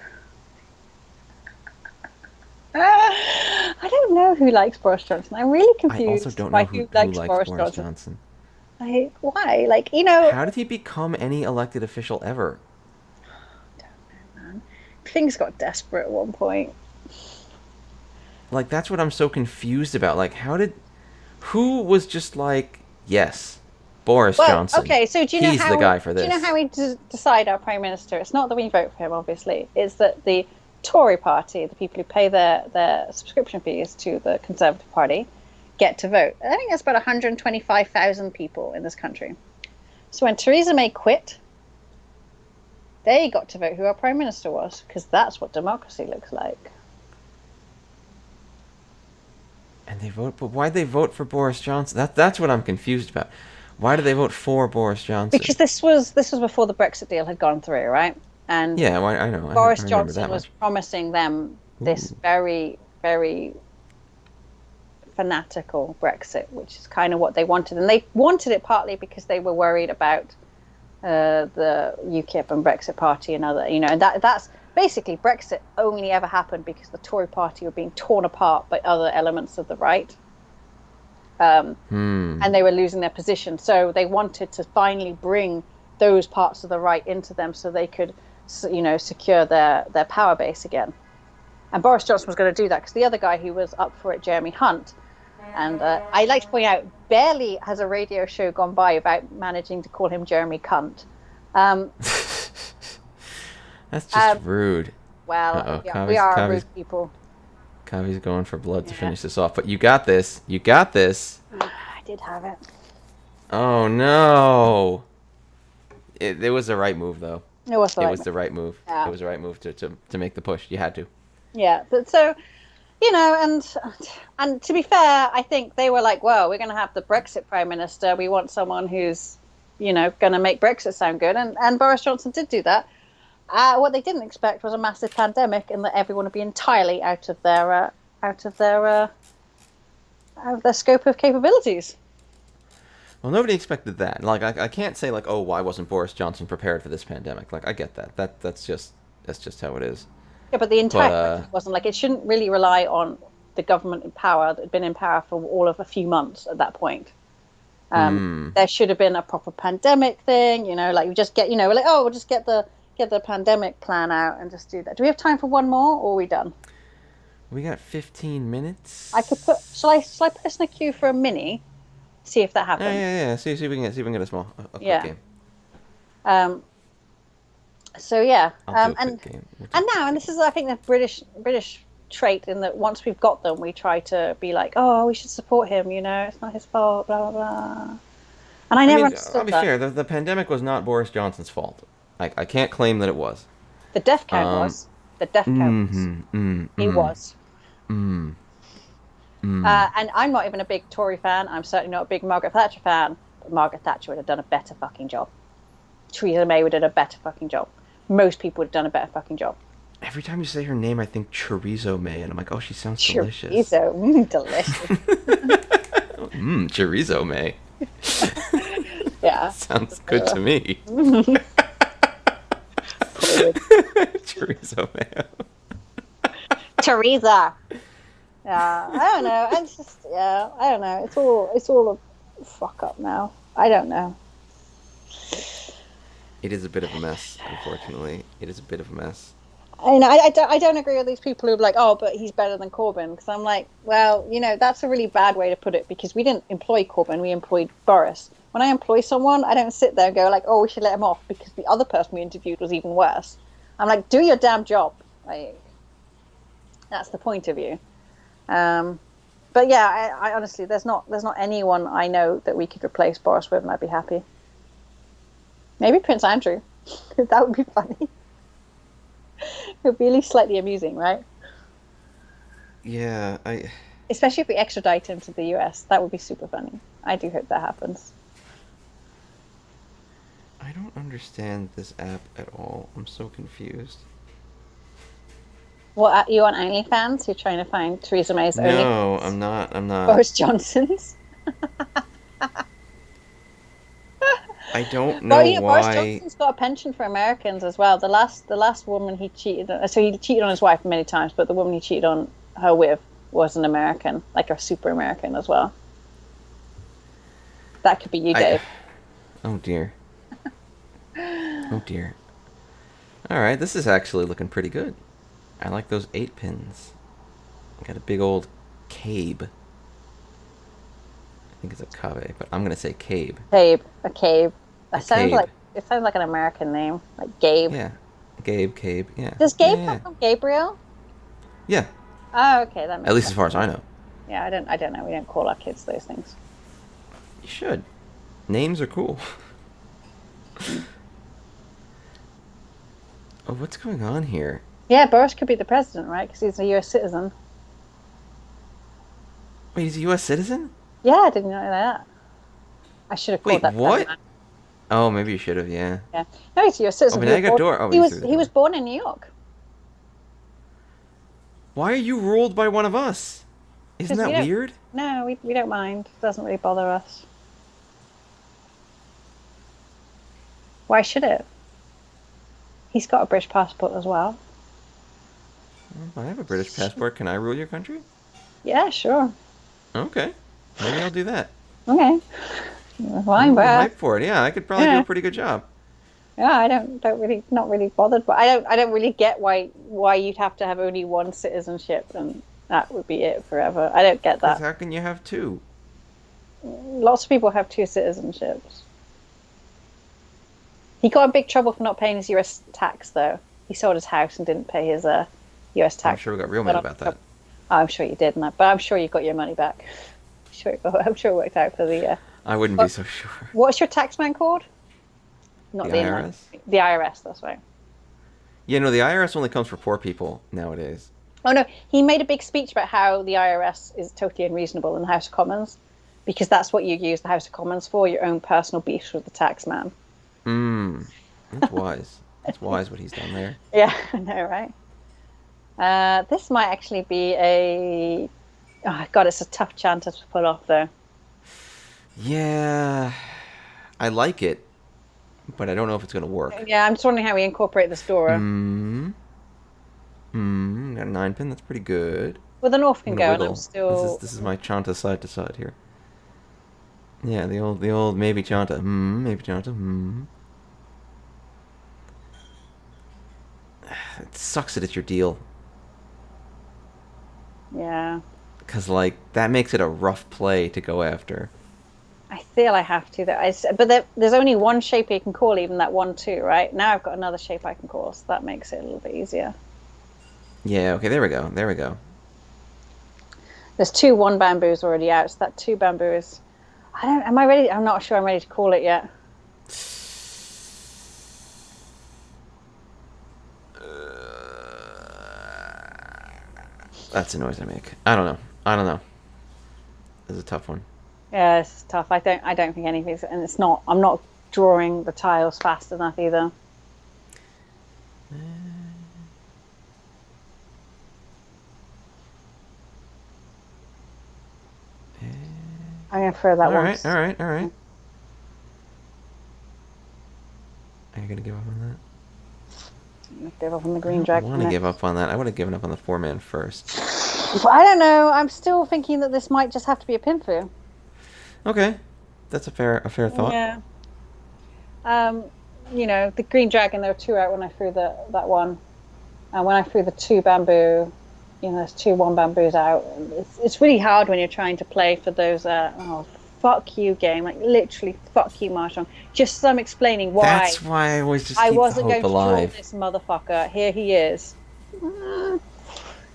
I don't know who likes Boris Johnson. I'm really I confused also don't by know who likes likes Boris Boris Johnson. Johnson. Like, why? Like, How did he become any elected official ever? man, things got desperate at one point. Like, that's what I'm so confused about. Like, who was just like, yes, Boris Johnson. Okay, so do you know He's how the guy for this. Do you know how we decide our prime minister? It's not that we vote for him, obviously. It's that the Tory party, the people who pay their subscription fees to the Conservative Party, get to vote. I think that's about 125,000 people in this country. So when Theresa May quit, they got to vote who our prime minister was, because that's what democracy looks like. And they vote, but why'd they vote for Boris Johnson? That's what I'm confused about. Why did they vote for Boris Johnson? Because this was before the Brexit deal had gone through, right? And yeah, well, I know. Boris I remember Johnson that was much. promising them this very, very fanatical Brexit, which is kind of what they wanted. And they wanted it partly because they were worried about the UKIP and Brexit Party and other, and that's basically Brexit only ever happened because the Tory party were being torn apart by other elements of the right. And they were losing their position. So they wanted to finally bring those parts of the right into them so they could, secure their power base again. And Boris Johnson was going to do that because the other guy who was up for it, Jeremy Hunt, and I like to point out, barely has a radio show gone by about managing to call him Jeremy Cunt. That's just rude. Well, Uh-oh. we are Kavi's, rude people. Kavi's going for blood to finish this off, but you got this. You got this. I did have it. Oh no! It was the right move, though. It was It was the right move. Yeah. It was the right move to make the push. You had to. Yeah, but so, and to be fair, I think they were like, well, we're going to have the Brexit Prime Minister. We want someone who's, going to make Brexit sound good. And Boris Johnson did do that. What they didn't expect was a massive pandemic and that everyone would be entirely out of their scope of capabilities. Well, nobody expected that. Like, I can't say like, oh, why wasn't Boris Johnson prepared for this pandemic? Like, I get that. That's just how it is. Yeah, but the entire crisis wasn't like, it shouldn't really rely on the government in power that had been in power for all of a few months at that point. There should have been a proper pandemic thing, like we just get, like, oh, we'll just get the pandemic plan out and just do that. Do we have time for one more, or are we done? We got 15 minutes. I could put. Shall I put us in a queue for a mini? See if that happens. Yeah. See if we can get a quick game. So yeah. I'll do a quick game. And this is, I think, the British trait in that once we've got them, we try to be like, oh, we should support him. It's not his fault. Blah blah blah. And I never understood I'll be fair. The pandemic was not Boris Johnson's fault. I can't claim that it was. The death count was. The death count was. It was. And I'm not even a big Tory fan. I'm certainly not a big Margaret Thatcher fan. But Margaret Thatcher would have done a better fucking job. Theresa May would have done a better fucking job. Most people would have done a better fucking job. Every time you say her name, I think chorizo May, and I'm like, oh, she sounds delicious. Chorizo, delicious. Chorizo May. Yeah. Sounds good to me. Chorizo mayo. Teresa. Yeah, I don't know. It's just, I don't know. It's all a fuck up now. I don't know. It is a bit of a mess, unfortunately. It is a bit of a mess. I don't agree with these people who are like, oh, but he's better than Corbyn. Because I'm like, well, that's a really bad way to put it, because we didn't employ Corbyn, we employed Boris. When I employ someone, I don't sit there and go like, oh, we should let him off because the other person we interviewed was even worse. I'm like, do your damn job. Like, that's the point of you. But yeah, I honestly, there's not anyone I know that we could replace Boris with, and I'd be happy. Maybe Prince Andrew. That would be funny. It would be at least slightly amusing, right? Yeah, Especially if we extradite him to the US. That would be super funny. I do hope that happens. I don't understand this app at all. I'm so confused. What, you on OnlyFans? You're trying to find Theresa May's OnlyFans? No, I'm not. Boris Johnson's? I don't know why. Boris Johnson's got a penchant for Americans as well. The last woman he cheated on, so he cheated on his wife many times, but the woman he cheated on her with was an American, like a super American as well. That could be you, Dave. Oh dear. Oh dear. Alright, this is actually looking pretty good. I like those 8 pins. I got a big old cabe. I think it's a cave, but I'm gonna say cabe. A cabe. It sounds Cabe. like an American name, like Gabe. Yeah. Cabe, yeah. Does Gabe Yeah. come from Gabriel? Yeah. Oh, okay, that makes At least sense. as far as I know. Yeah, I don't know. We don't call our kids those things. You should. Names are cool. Oh, what's going on here? Yeah, Boris could be the president, right? Because he's a U.S. citizen. Wait, he's a U.S. citizen? Yeah, I didn't know that. I should have called Wait, that. what? Oh, maybe you should have, yeah. Yeah. No, he's a U.S. citizen. Oh, but now you got door. Oh, he was through the he door. was born in New York. Why are you ruled by one of us? Isn't 'Cause that weird? No, we don't mind. It doesn't really bother us. Why should it? He's got a British passport as well. I have a British passport. Can I rule your country? Yeah, sure. Okay. Maybe I'll do that. Okay. Fine, I'm bro. hyped for it. Yeah, I could probably do Yeah. a pretty good job. Yeah, I don't really, not really bothered, but I don't really get why you'd have to have only one citizenship and that would be it forever. I don't get Because that. how can you have 2? Lots of people have 2 citizenships. He got in big trouble for not paying his US tax, though. He sold his house and didn't pay his US tax. I'm sure we got real mad about that. I'm sure you did, but I'm sure you got your money back. I'm sure it worked out for the. I wouldn't be so sure. What's your tax man called? Not The IRS? The IRS, that's right. Yeah, no, the IRS only comes for poor people nowadays. Oh no, he made a big speech about how the IRS is totally unreasonable in the House of Commons, because that's what you use the House of Commons for, your own personal beefs with the tax man. That's wise. That's wise what he's done there. Yeah, I know, right? This might actually be a... Oh, God, it's a tough chanter to pull off, though. Yeah, I like it, but I don't know if it's going to work. Yeah, I'm just wondering how we incorporate the Dora. Got a 9 pin. That's pretty good. Well, the North can I'm go, gonna and I'm wiggle. still... This is my Chanta side to side here. Yeah, the old maybe Chanta. Maybe Chanta. It sucks that it's your deal. Yeah. Because, like, that makes it a rough play to go after. I feel I have to, though. But there's only one shape you can call, even that 1-2, right? Now I've got another shape I can call, so that makes it a little bit easier. Yeah, okay, there we go. There's 2 1 bamboos already out, so that 2 bamboo is... am I ready? I'm not sure I'm ready to call it yet. That's the noise I make. I don't know. is a tough one. Yeah, it's tough. I don't think any of these, and it's not. I'm not drawing the tiles fast enough either. I'm gonna throw that once. All right. Are you gonna give up on that? Give up on the green I dragon. want to give up on that. I would have given up on the 4-man first. But I don't know. I'm still thinking that this might just have to be a pinfu. Okay, that's a fair thought. Yeah. The green dragon. There were 2 out when I threw that one, and when I threw the 2 bamboo, there's 2 1 bamboos out. It's really hard when you're trying to play for those. Fuck you game, like literally fuck you Mahjong. Just some explaining why. That's why I always just keep I wasn't the hope going alive. to draw this motherfucker. Here he is.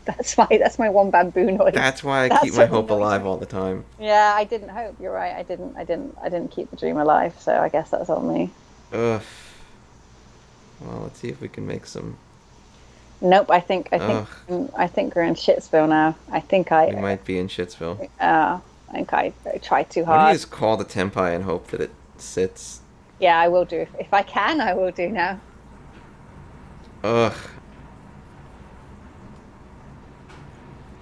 That's my 1 bamboo noise. That's why I keep my hope alive all the time. Yeah, I didn't hope. You're right. I didn't keep the dream alive. So I guess that's on me. Ugh. Well, let's see if we can make some. Nope. I think we're in Shitsville now. We might be in Shitsville. I think I tried too Why don't hard. you just call the Tempai and hope that it sits? Yeah, I will do. If I can, I will do now. Ugh.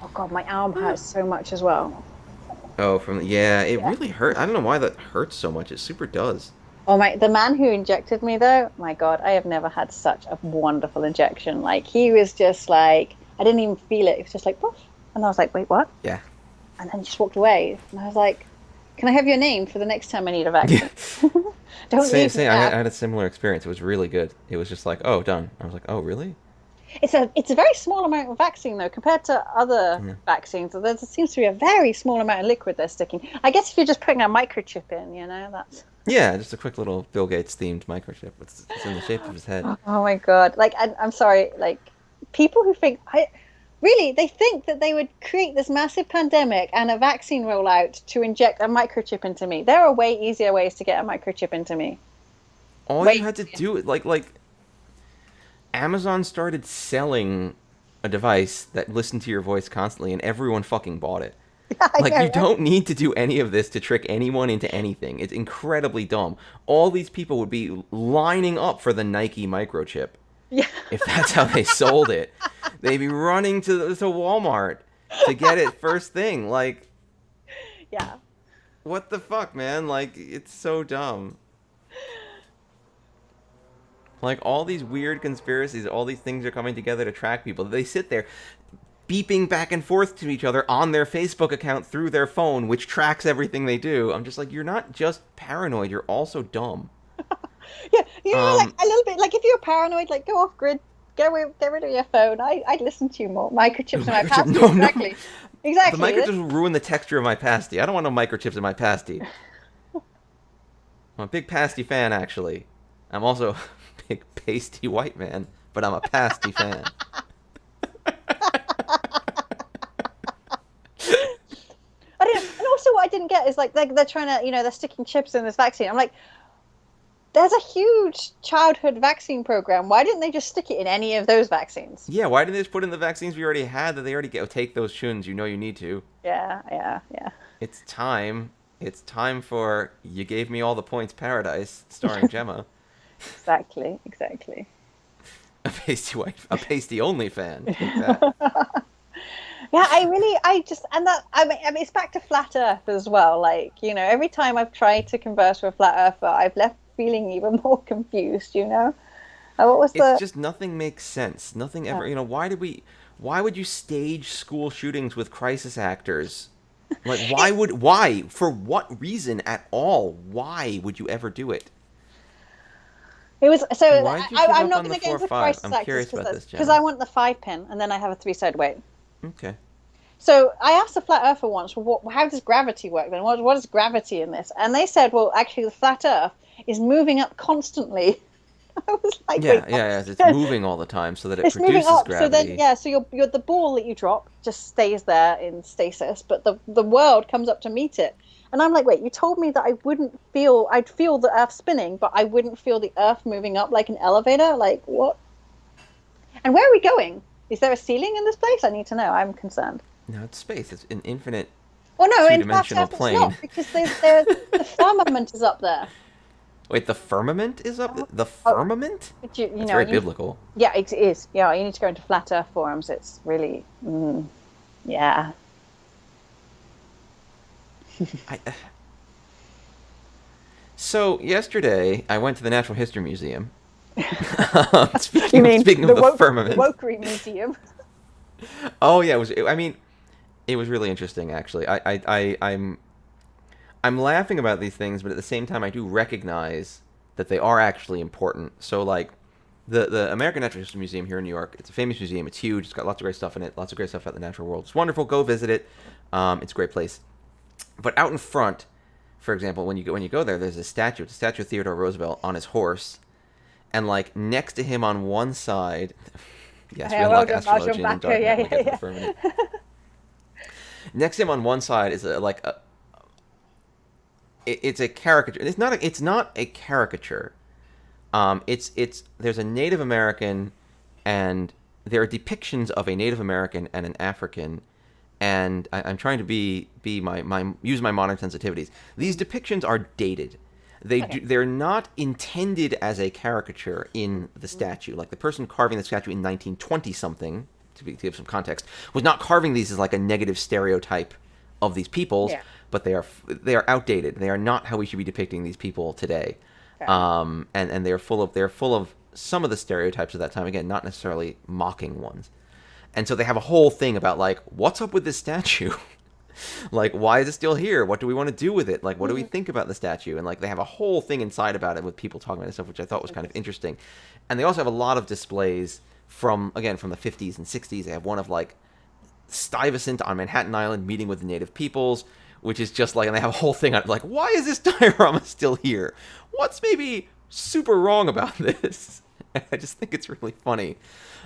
Oh god, my arm hurts so much as well. Oh, it really hurt. I don't know why that hurts so much. It super does. Oh the man who injected me though, my god, I have never had such a wonderful injection. Like he was just like, I didn't even feel it. It was just like, poof. And I was like, wait, what? Yeah. And then he just walked away. And I was like, can I have your name for the next time I need a vaccine? Don't leave me. I had a similar experience. It was really good. It was just like, oh, done. I was like, oh, really? It's a very small amount of vaccine though compared to other vaccines. There seems to be a very small amount of liquid they're sticking. I guess if you're just putting a microchip in, that's. Yeah, just a quick little Bill Gates themed microchip. It's in the shape of his head. Oh my god! Like I'm sorry. Like people who think they think that they would create this massive pandemic and a vaccine rollout to inject a microchip into me. There are way easier ways to get a microchip into me. All you had to do, like Amazon started selling a device that listened to your voice constantly, and everyone fucking bought it. You don't need to do any of this to trick anyone into anything. It's incredibly dumb. All these people would be lining up for the Nike microchip. Yeah. If that's how they sold it. They'd be running to Walmart to get it first thing. Yeah. What the fuck, man? It's so dumb. All these weird conspiracies, all these things are coming together to track people. They sit there beeping back and forth to each other on their Facebook account through their phone, which tracks everything they do. I'm just like, you're not just paranoid, you're also dumb. Yeah, a little bit. If you're paranoid, go off grid, get rid of your phone. I'd listen to you more. Microchips in my pasty. No. Exactly. The microchips will ruin the texture of my pasty. I don't want no microchips in my pasty. I'm a big pasty fan, actually. I'm also a big pasty white man, but I'm a pasty fan. And also what I didn't get is they're trying to, they're sticking chips in this vaccine. I'm like, there's a huge childhood vaccine program. Why didn't they just stick it in any of those vaccines? Yeah, why didn't they just put in the vaccines we already had that they already get? Take those shuns, you need to. Yeah. It's time. It's time for You Gave Me All the Points Paradise, starring Gemma. Exactly. A pasty only fan. Take that. Yeah, it's back to flat Earth as well. Every time I've tried to converse with a flat Earther, I've left feeling even more confused. It's just nothing makes sense. Nothing ever. Why would you stage school shootings with crisis actors? Why? For what reason at all? Why would you ever do it? It was so. I'm not going to get into crisis actors because I want the 5-pin, and then I have a 3-sided weight. Okay. So I asked a flat earther once, well, how does gravity work then? What is gravity in this? And they said, well, actually, the flat Earth is moving up constantly. I was like, yeah. It's moving all the time so that it produces gravity. So you're the ball that you drop just stays there in stasis, but the world comes up to meet it. And I'm like, wait, you told me that I'd feel the Earth spinning, but I wouldn't feel the Earth moving up like an elevator? Like, what? And where are we going? Is there a ceiling in this place? I need to know. I'm concerned. No, it's space. It's an infinite Well, no, in flat two-dimensional Earth it's plane. not, because the firmament is up there. Wait, the firmament is up? The firmament? But you It's know, very biblical. yeah, it is. Yeah, you need to go into flat Earth forums. It's really, yeah. I, So yesterday, I went to the Natural History Museum. Speaking of the firmament. The Wokery Museum. Oh yeah, it was really interesting actually. I'm laughing about these things, but at the same time, I do recognize that they are actually important. So like, the American Natural History Museum here in New York, it's a famous museum. It's huge. It's got lots of great stuff in it. Lots of great stuff about the natural world. It's wonderful. Go visit it. It's a great place. But out in front, for example, when you go there, there's a statue. It's a statue of Theodore Roosevelt on his horse, and like next to him on one side, yes, we unlock astrology and dark. Next to him on one side is it's a caricature. It's not a caricature. There's a Native American, and there are depictions of a Native American and an African. And I'm trying to use my modern sensitivities. These depictions are dated. They're not intended as a caricature in the statue. Like the person carving the statue in 1920 something, to give some context, was not carving these as like a negative stereotype of these peoples. Yeah. But they are outdated. They are not how we should be depicting these people today. Okay. And they're full of some of the stereotypes of that time. Again, not necessarily mocking ones. And so they have a whole thing about, like, what's up with this statue? Like, why is it still here? What do we want to do with it? Like, what do we think about the statue? And, like, they have a whole thing inside about it with people talking about this stuff, which I thought was kind of interesting. And they also have a lot of displays from the 50s and 60s. They have one of, like, Stuyvesant on Manhattan Island meeting with the native peoples, which is just, like, and they have a whole thing on it, like, why is this diorama still here? What's maybe super wrong about this? I just think it's really funny.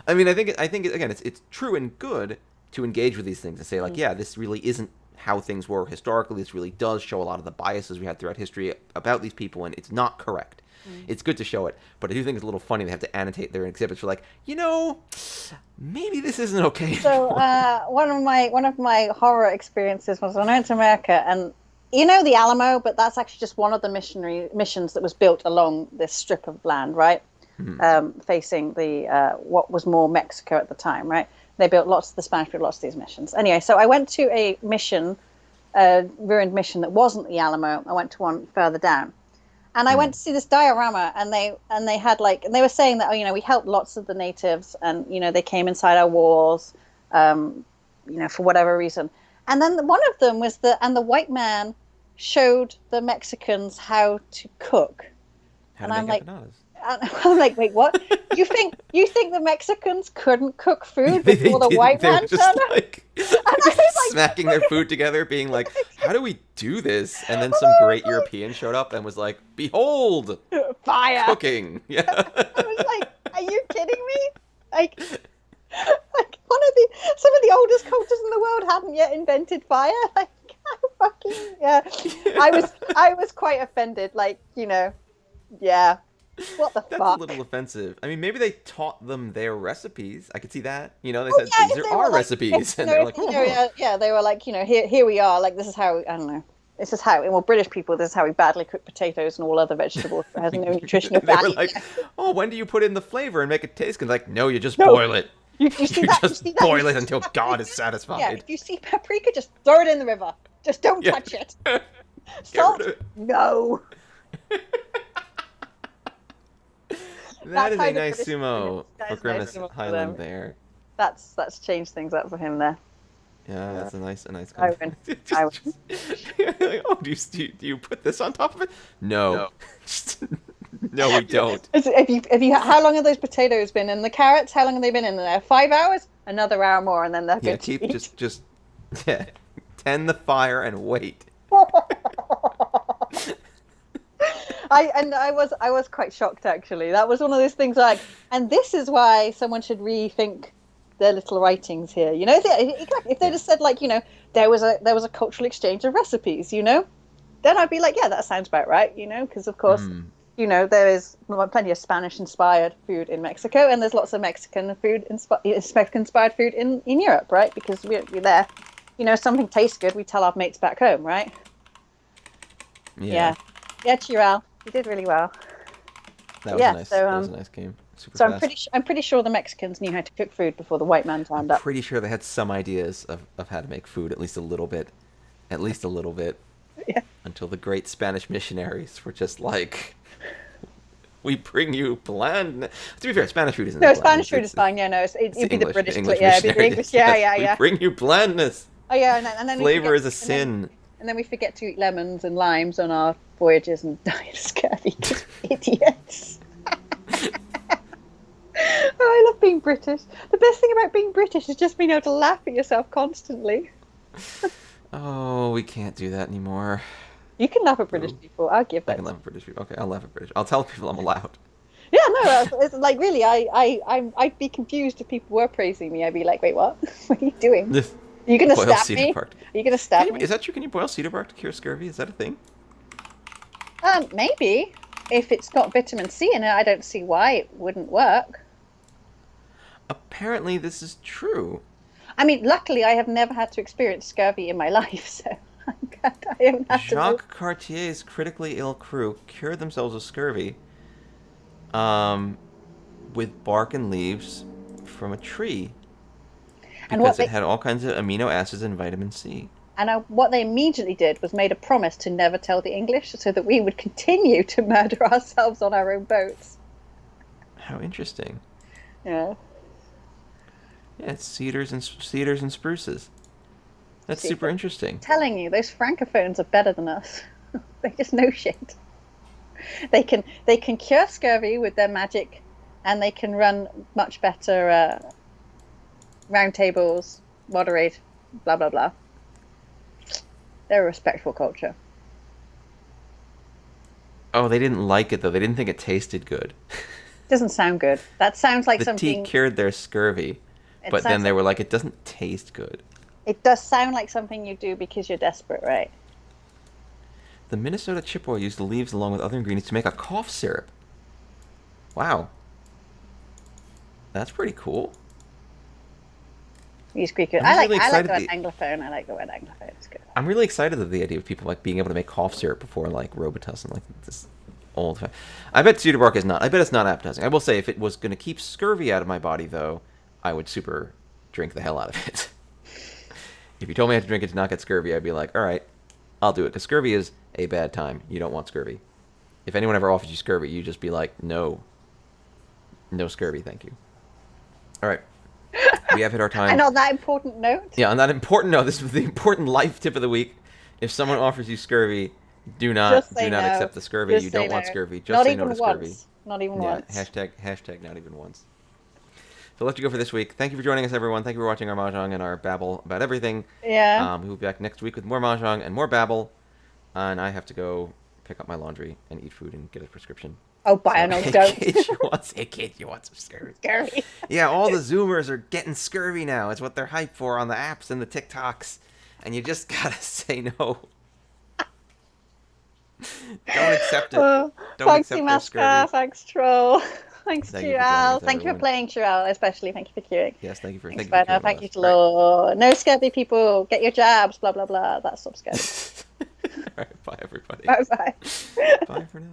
I mean, I think again, it's true and good to engage with these things and say, like, yeah, this really isn't how things were historically. This really does show a lot of the biases we had throughout history about these people, and it's not correct. It's good to show it, but I do think it's a little funny they have to annotate their exhibits for, like, maybe this isn't okay. So one of my horror experiences was when I went to America, and the Alamo, but that's actually just one of the missions that was built along this strip of land, right? Facing the what was more Mexico at the time, right? They built the Spanish built lots of these missions. Anyway, so I went to a mission, ruined mission that wasn't the Alamo. I went to one further down, and I went to see this diorama, and they had and they were saying that we helped lots of the natives, and they came inside our walls, for whatever reason. And then one of them was the white man showed the Mexicans how to cook, and I'm like. Empanadas? I'm like, wait, what? You think the Mexicans couldn't cook food before the white man turned up? Like, smacking their food together, being like, how do we do this? And then some great European showed up and was like, behold, fire, cooking. Yeah. I was like, are you kidding me? Like some of the oldest cultures in the world hadn't yet invented fire. Like, fucking yeah. I was quite offended. Like, yeah. What the fuck? That's a little offensive. I mean, maybe they taught them their recipes. I could see that. They said, these are our recipes. And they're like, yeah, they were like, here we are. Like, this is how, I don't know. This is how, well, British people, this is how we badly cook potatoes and all other vegetables. It has no nutritional value. They were like, oh, when do you put in the flavor and make it taste good? Like, no, you just boil it. You see that? Just boil it until God is satisfied. Yeah, if you see paprika, just throw it in the river. Just don't touch it. Salt? No. That is a nice sumo for Grimace Highland there. That's changed things up for him there. Yeah, that's a nice I win. Like, oh, do you put this on top of it? No. No, we don't. If you, how long have those potatoes been in? The carrots, how long have they been in there? 5 hours? Another hour more, and then they're good to eat. Just tend the fire and wait. I was quite shocked, actually. That was one of those things like, and this is why someone should rethink their little writings here. If they just said there was a cultural exchange of recipes, then I'd be like, yeah, that sounds about right, because of course, there is plenty of Spanish-inspired food in Mexico, and there's lots of Mexican-inspired food in Europe, right? Because we're there. something tastes good, we tell our mates back home, right? Yeah. Yeah, Chiral, you did really well. That was Yeah, nice. so That was a nice game. Super so fast. I'm pretty sure the Mexicans knew how to cook food before the white man I'm turned up. pretty sure they had some ideas of how to make food, at least a little bit. At least a little bit. Yeah. Until the great Spanish missionaries were just like, we bring you bland. To be fair, Spanish food isn't No, that bland. Spanish food is fine. Yeah, no, it'd be the British. English Yeah, it'd be the missionaries. English. Yeah, yeah, We yeah. bring you blandness. Oh yeah, and then Flavor we is a forget, sin. and then we forget to eat lemons and limes on our voyages and die of scurvy. Idiots. Oh, I love being British. The best thing about being British is just being able to laugh at yourself constantly. Oh, we can't do that anymore. You can laugh at British people. I'll give I that. can laugh at British people. Okay, I'll laugh at British. I'll tell people I'm allowed. Yeah, no, it's like really, I'd be confused if people were praising me. I'd be like, wait, what? What are you doing? Are you gonna Boil stab cedar me? bark. Are you gonna stab me? Is that true? Can you boil cedar bark to cure scurvy? Is that a thing? Maybe. If it's got vitamin C in it, I don't see why it wouldn't work. Apparently, this is true. I mean, luckily, I have never had to experience scurvy in my life, so I'm glad I haven't had to. Jacques Cartier's critically ill crew cured themselves of scurvy with bark and leaves from a tree because it had all kinds of amino acids and vitamin C. And what they immediately did was made a promise to never tell the English so that we would continue to murder ourselves on our own boats. How interesting. Yeah. Yeah, it's cedars and spruces. That's super interesting. I'm telling you, those francophones are better than us. They just know shit. They can cure scurvy with their magic, and they can run much better round tables, moderate, blah blah blah. They're a respectful culture. Oh, they didn't like it though. They didn't think it tasted good. Doesn't sound good. That sounds like the something. tea cured their scurvy, but then they were like, it doesn't taste good. It does sound like something you do because you're desperate, right? The Minnesota Chippewa used the leaves along with other ingredients to make a cough syrup. Wow. That's pretty cool. Use Greek. I like the word anglophone. I like the word anglophone. It's good. I'm really excited at the idea of people like being able to make cough syrup before like Robitussin, like this old. I bet cedar bark is not. I bet it's not appetizing. I will say if it was going to keep scurvy out of my body, though, I would super drink the hell out of it. If you told me I had to drink it to not get scurvy, I'd be like, all right, I'll do it. Because scurvy is a bad time. You don't want scurvy. If anyone ever offers you scurvy, you just be like, no. No scurvy, thank you. All right. We have hit our time. And on that important note? Yeah, on that important note, this was the important life tip of the week. If someone offers you scurvy, do not accept the scurvy. You don't want scurvy. Just say no to scurvy. Not even once. Hashtag not even once. So let's go for this week. Thank you for joining us, everyone. Thank you for watching our Mahjong and our babble about everything. Yeah. We will be back next week with more Mahjong and more babble. And I have to go pick up my laundry and eat food and get a prescription. Oh, buy an old goat. Hey, kid, you want some scurvy? Scurvy. Yeah, all the Zoomers are getting scurvy now. It's what they're hyped for on the apps and the TikToks. And you just gotta say no. Don't accept it. Don't thanks, accept their scurvy. Thanks, Troll. Thanks, Chiral. Thank you for everyone. Playing, Chiral, especially. Thank you for queuing. Yes, thank you for Thanks, Bernard. Thank you to Law. No scurvy, people. Get your jabs, blah, blah, blah. That's stop scurvy. All right, bye, everybody. Bye-bye. Bye for now.